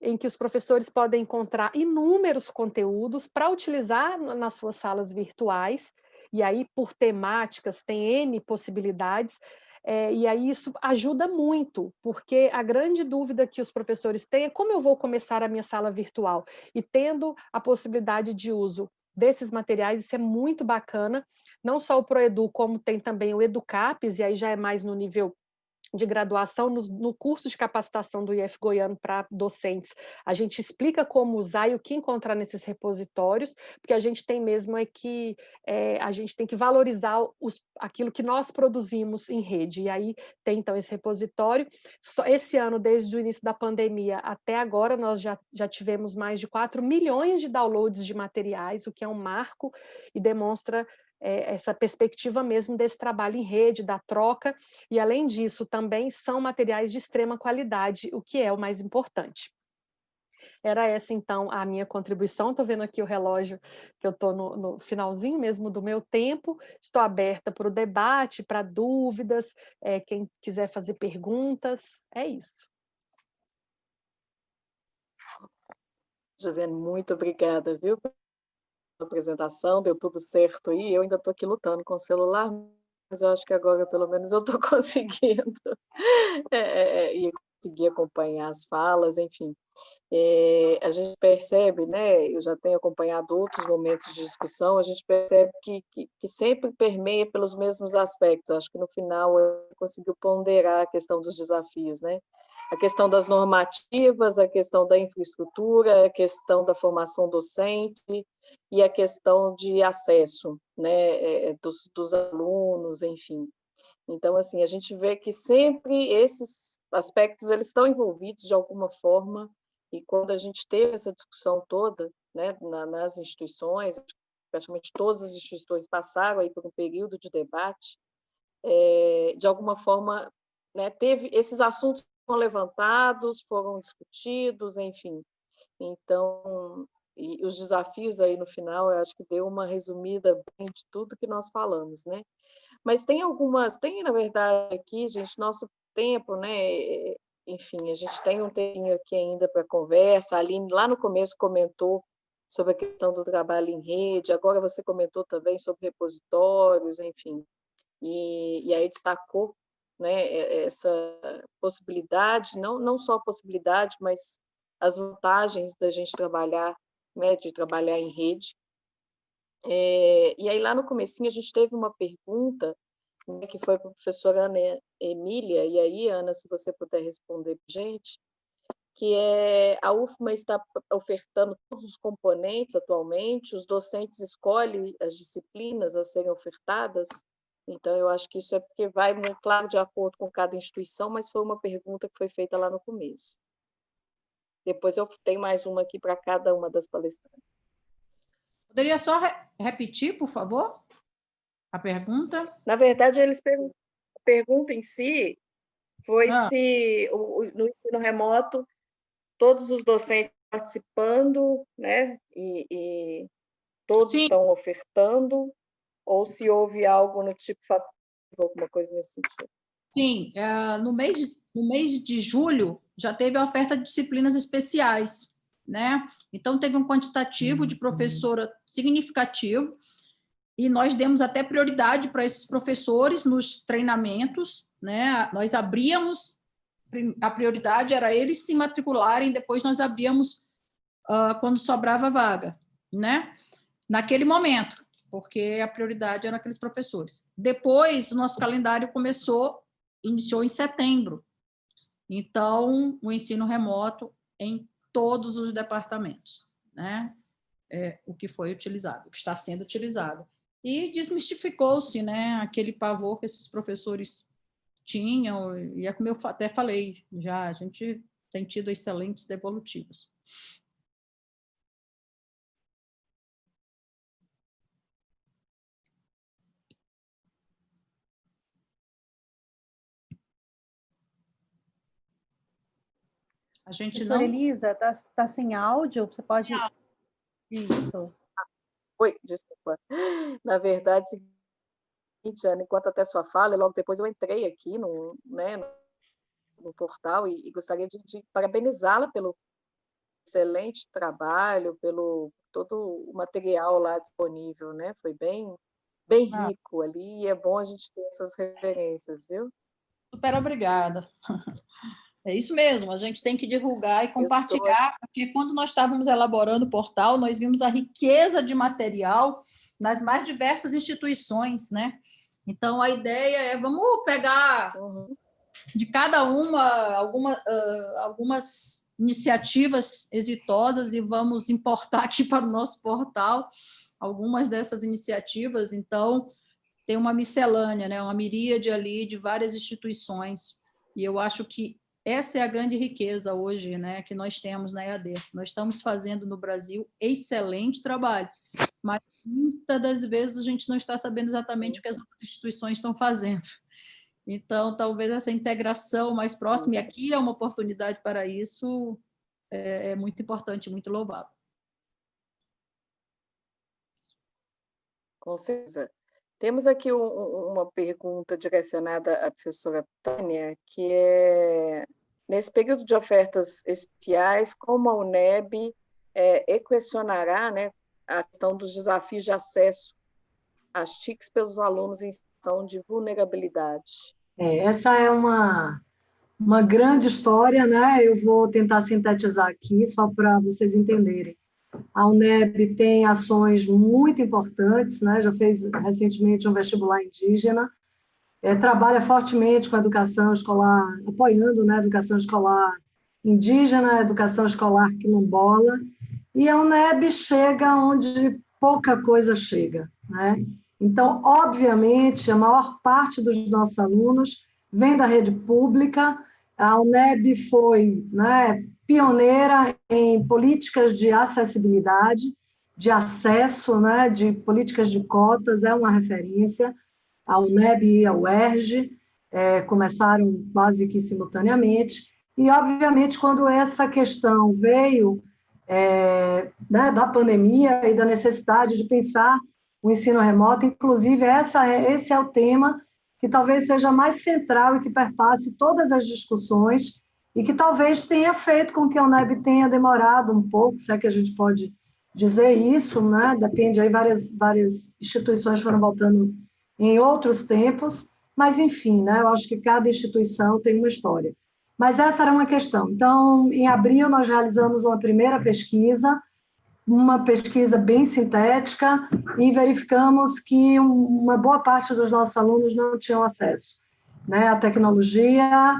em que os professores podem encontrar inúmeros conteúdos para utilizar nas suas salas virtuais, e aí por temáticas tem N possibilidades, e aí isso ajuda muito, porque a grande dúvida que os professores têm é como eu vou começar a minha sala virtual, e tendo a possibilidade de uso desses materiais, isso é muito bacana, não só o ProEdu, como tem também o EduCapes, e aí já é mais no nível de graduação, no curso de capacitação do IF Goiano para docentes, a gente explica como usar e o que encontrar nesses repositórios, porque a gente tem mesmo que a gente tem que valorizar aquilo que nós produzimos em rede, e aí tem então esse repositório. Esse ano, desde o início da pandemia até agora, nós já tivemos mais de 4 milhões de downloads de materiais, o que é um marco e demonstra essa perspectiva mesmo desse trabalho em rede, da troca, e além disso também são materiais de extrema qualidade, o que é o mais importante. Era essa então a minha contribuição, estou vendo aqui o relógio que eu estou no finalzinho mesmo do meu tempo, estou aberta para o debate, para dúvidas, quem quiser fazer perguntas, é isso. Josiane, muito obrigada, viu? Apresentação, deu tudo certo aí, eu ainda estou aqui lutando com o celular, mas eu acho que agora pelo menos eu estou conseguindo ir consegui acompanhar as falas, enfim. A gente percebe, né, eu já tenho acompanhado outros momentos de discussão, a gente percebe que sempre permeia pelos mesmos aspectos. Acho que no final eu conseguiu ponderar a questão dos desafios, né? A questão das normativas, a questão da infraestrutura, a questão da formação docente e a questão de acesso, né, dos alunos, enfim. Então, assim, a gente vê que sempre esses aspectos eles estão envolvidos de alguma forma, e quando a gente teve essa discussão toda, né, nas instituições, praticamente todas as instituições passaram aí por um período de debate, de alguma forma, né, teve esses assuntos foram levantados, foram discutidos, enfim. Então, e os desafios aí no final, eu acho que deu uma resumida bem de tudo que nós falamos, né? Mas tem, na verdade, aqui, gente, nosso tempo, né? Enfim, a gente tem um tempinho aqui ainda para conversa. A Aline, lá no começo, comentou sobre a questão do trabalho em rede, agora você comentou também sobre repositórios, enfim. E aí destacou, né, essa possibilidade, não só a possibilidade, mas as vantagens da gente trabalhar, né, de trabalhar em rede. E aí, lá no comecinho, a gente teve uma pergunta, né, que foi para a professora Ana Emília, e aí, Ana, se você puder responder para a gente, que a UFMA está ofertando todos os componentes atualmente, os docentes escolhem as disciplinas a serem ofertadas, então eu acho que isso é porque vai, claro, de acordo com cada instituição, mas foi uma pergunta que foi feita lá no começo. Depois eu tenho mais uma aqui para cada uma das palestrantes. Poderia só repetir, por favor, a pergunta? Na verdade, a pergunta em si foi se no ensino remoto todos os docentes participando, né, e todos Sim. estão ofertando, ou se houve algo no tipo facultativo, alguma coisa nesse sentido. Sim, no mês de julho já teve a oferta de disciplinas especiais, né? Então teve um quantitativo de professora significativo e nós demos até prioridade para esses professores nos treinamentos, né? Nós abríamos, a prioridade era eles se matricularem, depois nós abríamos quando sobrava vaga, né? Naquele momento, porque a prioridade era aqueles professores. Depois, o nosso calendário iniciou em setembro. Então, o ensino remoto em todos os departamentos, né? O que foi utilizado, o que está sendo utilizado. E desmistificou-se, né, aquele pavor que esses professores tinham, e é como eu até falei, já a gente tem tido excelentes devolutivos. A gente Professora Elisa, tá sem áudio? Você pode... Isso. Oi, desculpa. Na verdade, Ana, enquanto até sua fala, e logo depois eu entrei aqui no portal e gostaria de parabenizá-la pelo excelente trabalho, pelo todo o material lá disponível, né? Foi bem rico ali, e é bom a gente ter essas referências, viu? Super obrigada. É isso mesmo, a gente tem que divulgar e compartilhar, porque quando nós estávamos elaborando o portal, nós vimos a riqueza de material nas mais diversas instituições, né? Então, a ideia é, vamos pegar de cada uma algumas iniciativas exitosas e vamos importar aqui para o nosso portal algumas dessas iniciativas. Então, tem uma miscelânea, né? Uma miríade ali de várias instituições, e eu acho que essa é a grande riqueza hoje, né, que nós temos na EAD. Nós estamos fazendo no Brasil excelente trabalho, mas muitas das vezes a gente não está sabendo exatamente o que as outras instituições estão fazendo. Então, talvez essa integração mais próxima, e aqui é uma oportunidade para isso, é muito importante, muito louvável. Com certeza. Temos aqui uma pergunta direcionada à professora Tânia, que é, nesse período de ofertas especiais, como a UNEB equacionará, né, a questão dos desafios de acesso às TICs pelos alunos em situação de vulnerabilidade? Essa é uma uma grande história, né? Eu vou tentar sintetizar aqui, só para vocês entenderem. A UNEB tem ações muito importantes, né? Já fez recentemente um vestibular indígena, trabalha fortemente com a educação escolar, apoiando, né, a educação escolar indígena, a educação escolar quilombola, e a UNEB chega onde pouca coisa chega, né? Então, obviamente, a maior parte dos nossos alunos vem da rede pública. A UNEB foi, né, pioneira em políticas de acessibilidade, de acesso, né, de políticas de cotas, é uma referência. A UNEB e a UERJ começaram quase que simultaneamente, e, obviamente, quando essa questão veio né, da pandemia e da necessidade de pensar o ensino remoto, inclusive esse é o tema que talvez seja mais central e que perpasse todas as discussões e que talvez tenha feito com que a UNEB tenha demorado um pouco, se é que a gente pode dizer isso, né? Depende, aí várias instituições foram voltando em outros tempos, mas, enfim, né? Eu acho que cada instituição tem uma história. Mas essa era uma questão. Então, em abril, nós realizamos uma primeira pesquisa, uma pesquisa bem sintética, e verificamos que uma boa parte dos nossos alunos não tinham acesso, né, à tecnologia.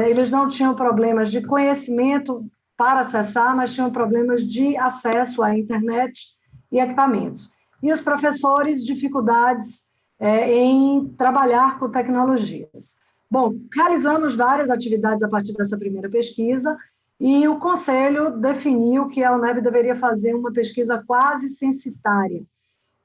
Eles não tinham problemas de conhecimento para acessar, mas tinham problemas de acesso à internet e equipamentos. E os professores, dificuldades em trabalhar com tecnologias. Bom, realizamos várias atividades a partir dessa primeira pesquisa, e o Conselho definiu que a UNEB deveria fazer uma pesquisa quase censitária.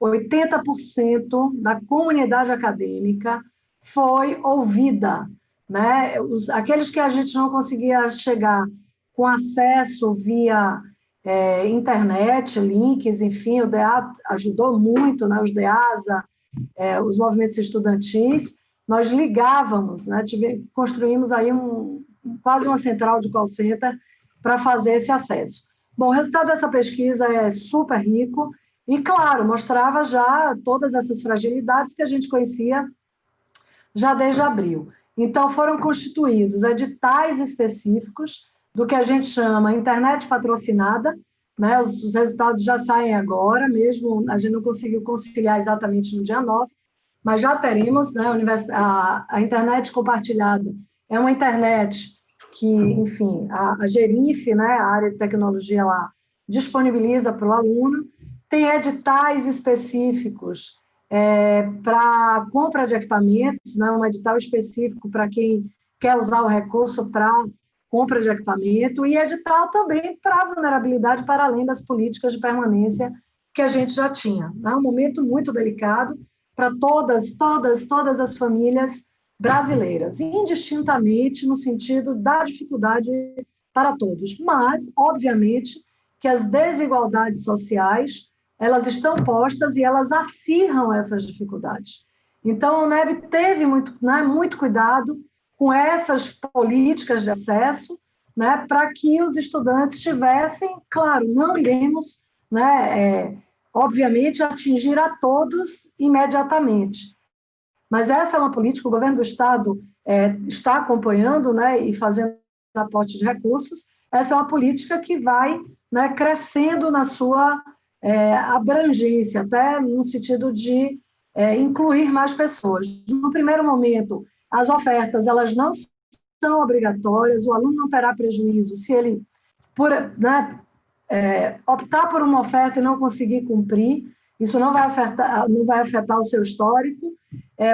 80% da comunidade acadêmica foi ouvida, né? Aqueles que a gente não conseguia chegar com acesso via internet, links, enfim, o DEA ajudou muito, né? Os DEASA, os movimentos estudantis, nós ligávamos, né? Construímos aí quase uma central de call center para fazer esse acesso. Bom, o resultado dessa pesquisa é super rico e, claro, mostrava já todas essas fragilidades que a gente conhecia já desde abril. Então, foram constituídos editais específicos do que a gente chama internet patrocinada, né? Os resultados já saem agora, mesmo a gente não conseguiu conciliar exatamente no dia 9, mas já teremos, né, a internet compartilhada. É uma internet que, enfim, a Gerinf, né, a área de tecnologia lá, disponibiliza para o aluno. Tem editais específicos para compra de equipamentos, né, um edital específico para quem quer usar o recurso para compra de equipamento, e edital também para vulnerabilidade, para além das políticas de permanência que a gente já tinha. É um momento muito delicado para todas as famílias brasileiras, indistintamente no sentido da dificuldade para todos. Mas, obviamente, que as desigualdades sociais, elas estão postas e elas acirram essas dificuldades. Então, a UNEB teve muito cuidado com essas políticas de acesso, né, para que os estudantes tivessem, claro, não iremos, né, obviamente, atingir a todos imediatamente. Mas essa é uma política, o governo do Estado está acompanhando, né, e fazendo aporte de recursos. Essa é uma política que vai, né, crescendo na sua abrangência, até no sentido de incluir mais pessoas. No primeiro momento, as ofertas elas não são obrigatórias, o aluno não terá prejuízo se ele optar por uma oferta e não conseguir cumprir. Isso não vai afetar o seu histórico.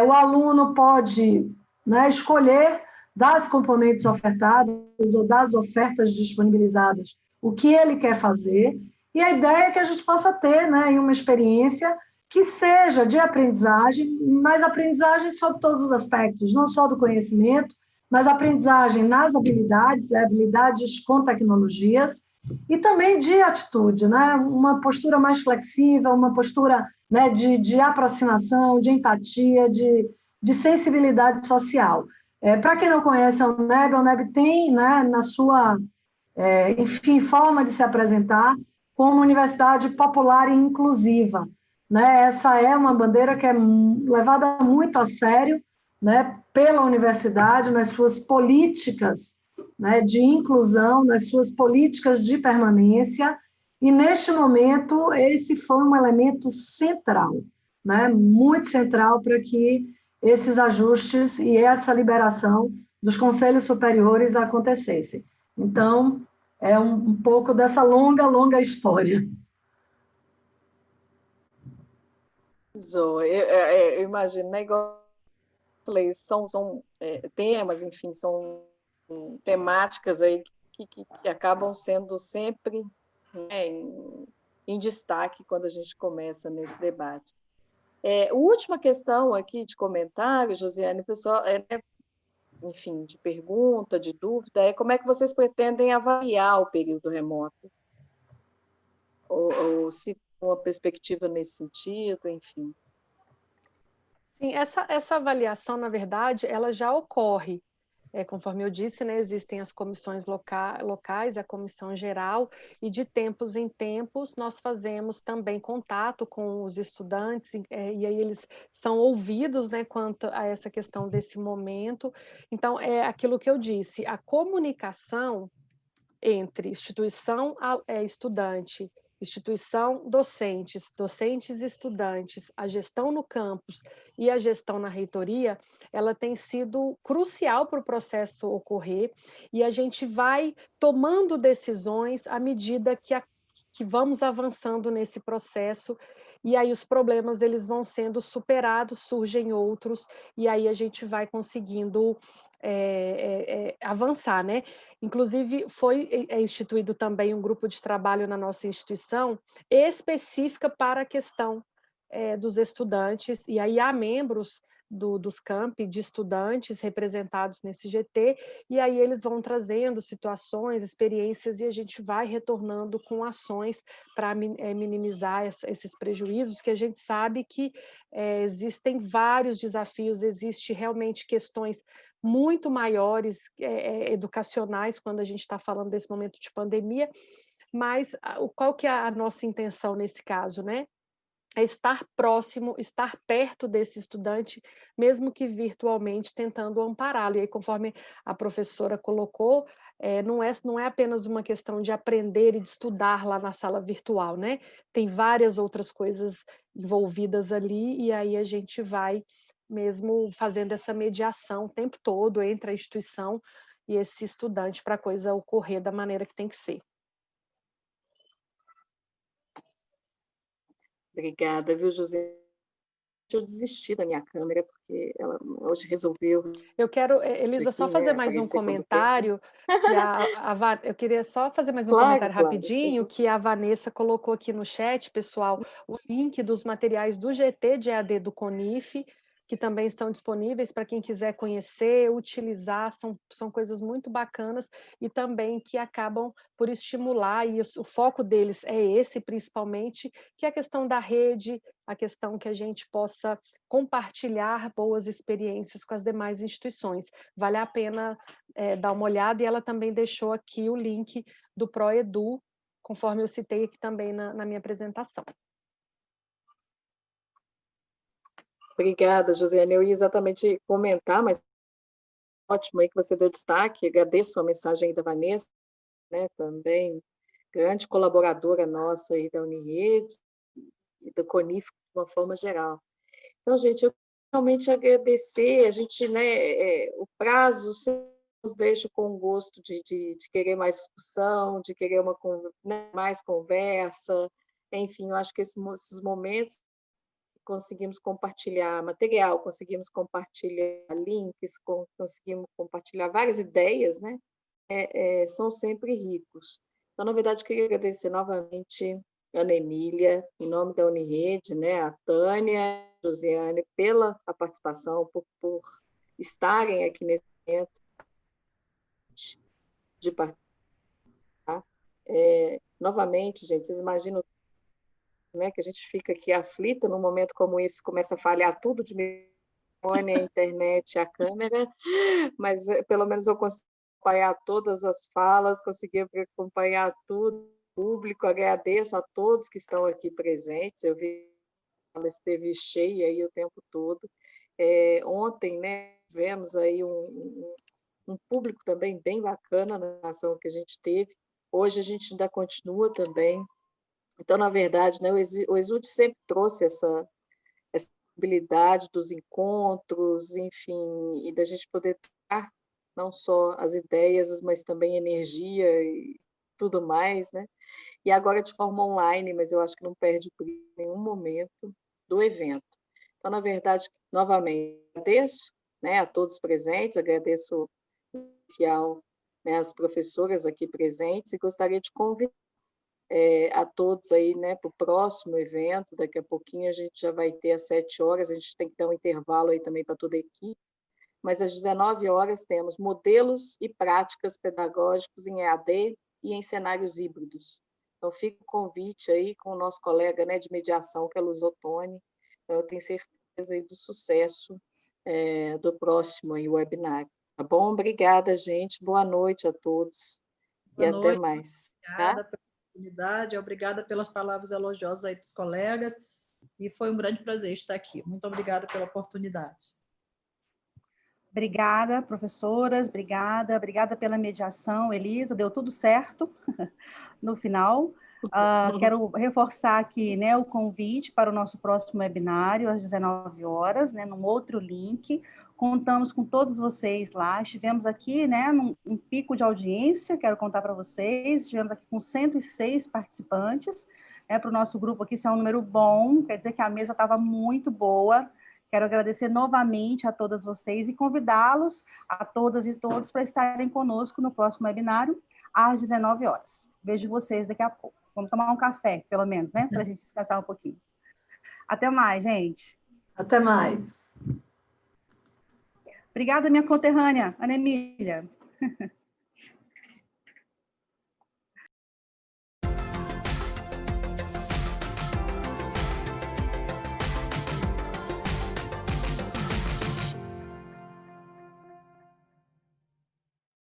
O aluno pode, né, escolher das componentes ofertadas ou das ofertas disponibilizadas o que ele quer fazer, e a ideia é que a gente possa ter, né, uma experiência que seja de aprendizagem, mas aprendizagem sobre todos os aspectos, não só do conhecimento, mas aprendizagem nas habilidades com tecnologias, e também de atitude, né? Uma postura mais flexível, uma postura, né, de aproximação, de empatia, de sensibilidade social. Para quem não conhece a UNEB tem, né, na sua, enfim, forma de se apresentar como uma universidade popular e inclusiva, né? Essa é uma bandeira que é levada muito a sério né, pela universidade, nas suas políticas, né, de inclusão, nas suas políticas de permanência, e neste momento esse foi um elemento central, né, muito central para que esses ajustes e essa liberação dos conselhos superiores acontecessem. Então, é um pouco dessa longa história. Eu imagino, né? Igual eu falei, são temas, enfim, são temáticas aí que acabam sendo sempre, né, em destaque quando a gente começa nesse debate. Última questão aqui de comentário, Josiane, pessoal, enfim, de pergunta, de dúvida, é como é que vocês pretendem avaliar o período remoto? Ou se tem uma perspectiva nesse sentido, enfim. Sim, essa avaliação, na verdade, ela já ocorre. Conforme eu disse, né, existem as comissões locais, a comissão geral, e de tempos em tempos nós fazemos também contato com os estudantes, e aí eles são ouvidos, né, quanto a essa questão desse momento. Então, é aquilo que eu disse, a comunicação entre instituição estudante, instituição docentes, docentes e estudantes, a gestão no campus e a gestão na reitoria, ela tem sido crucial para o processo ocorrer, e a gente vai tomando decisões à medida que vamos avançando nesse processo, e aí os problemas eles vão sendo superados, surgem outros, e aí a gente vai conseguindo avançar, né? Inclusive, foi instituído também um grupo de trabalho na nossa instituição específica para a questão dos estudantes, e aí há membros dos campi de estudantes representados nesse GT, e aí eles vão trazendo situações, experiências, e a gente vai retornando com ações para minimizar esses prejuízos, que a gente sabe que existem vários desafios, existe realmente questões muito maiores educacionais quando a gente está falando desse momento de pandemia, mas qual que é a nossa intenção nesse caso, né? É estar próximo, estar perto desse estudante, mesmo que virtualmente, tentando ampará-lo. E aí, conforme a professora colocou, não é apenas uma questão de aprender e de estudar lá na sala virtual, né? Tem várias outras coisas envolvidas ali, e aí a gente vai mesmo fazendo essa mediação o tempo todo entre a instituição e esse estudante para a coisa ocorrer da maneira que tem que ser. Obrigada, viu, José? Eu desisti da minha câmera, porque ela hoje resolveu. Eu quero, Elisa, só fazer mais um comentário, que eu queria só fazer mais um comentário rapidinho, que a Vanessa colocou aqui no chat, pessoal, o link dos materiais do GT de EAD do CONIF, que também estão disponíveis para quem quiser conhecer, utilizar, são coisas muito bacanas e também que acabam por estimular, e o foco deles é esse principalmente, que é a questão da rede, a questão que a gente possa compartilhar boas experiências com as demais instituições. Vale a pena dar uma olhada, e ela também deixou aqui o link do ProEdu, conforme eu citei aqui também na minha apresentação. Obrigada, Josiane. Eu ia exatamente comentar, mas ótimo aí que você deu destaque. Agradeço a mensagem aí da Vanessa, né, também grande colaboradora nossa aí da Unirede e do CONIF de uma forma geral. Então, gente, eu realmente agradecer, a gente, né, o prazo nos deixa com o gosto de querer mais discussão, de querer mais conversa, enfim, eu acho que esses momentos conseguimos compartilhar material, conseguimos compartilhar links, conseguimos compartilhar várias ideias, né? São sempre ricos. Então, na verdade, queria agradecer novamente a Ana Emília, em nome da Unirede, né? A Tânia, a Josiane, pela participação, por estarem aqui nesse momento de participar. Novamente, gente, vocês imaginam, né, que a gente fica aqui aflita num momento como esse, começa a falhar tudo de microfone, a internet, a câmera, mas pelo menos eu consegui acompanhar todas as falas, consegui acompanhar tudo, público, agradeço a todos que estão aqui presentes, eu vi que ela esteve cheia aí o tempo todo, Ontem, né, tivemos aí um público também bem bacana na ação que a gente teve. Hoje a gente ainda continua também. Então, na verdade, né, o Exude sempre trouxe essa possibilidade dos encontros, enfim, e da gente poder trocar não só as ideias, mas também energia e tudo mais, né? E agora de forma online, mas eu acho que não perde por nenhum momento do evento. Então, na verdade, novamente, agradeço, né, a todos presentes, agradeço em especial, né, as professoras aqui presentes e gostaria de convidar a todos aí, né, para o próximo evento. Daqui a pouquinho a gente já vai ter às 7 horas, a gente tem que dar um intervalo aí também para toda a equipe, mas às 19 horas temos modelos e práticas pedagógicos em EAD e em cenários híbridos. Então, fica o convite aí com o nosso colega, né, de mediação, que é Luz Ottoni. Então, eu tenho certeza aí do sucesso do próximo aí, webinar. Tá bom? Obrigada, gente. Boa noite a todos. Boa e noite. até mais. Obrigada pela oportunidade, obrigada pelas palavras elogiosas aí dos colegas, e foi um grande prazer estar aqui. Muito obrigada pela oportunidade. Obrigada, professoras, obrigada pela mediação, Elisa, deu tudo certo no final. Quero reforçar aqui, né, o convite para o nosso próximo webinário, às 19 horas, né, num outro link. Contamos com todos vocês lá, estivemos aqui, né, num pico de audiência, quero contar para vocês, estivemos aqui com 106 participantes, né, para o nosso grupo aqui, isso é um número bom, quer dizer que a mesa estava muito boa. Quero agradecer novamente a todas vocês e convidá-los, a todas e todos, para estarem conosco no próximo webinário, às 19 horas. Vejo vocês daqui a pouco. Vamos tomar um café, pelo menos, né? Para a gente descansar um pouquinho. Até mais, gente. Até mais. Obrigada, minha conterrânea, Ana Emília.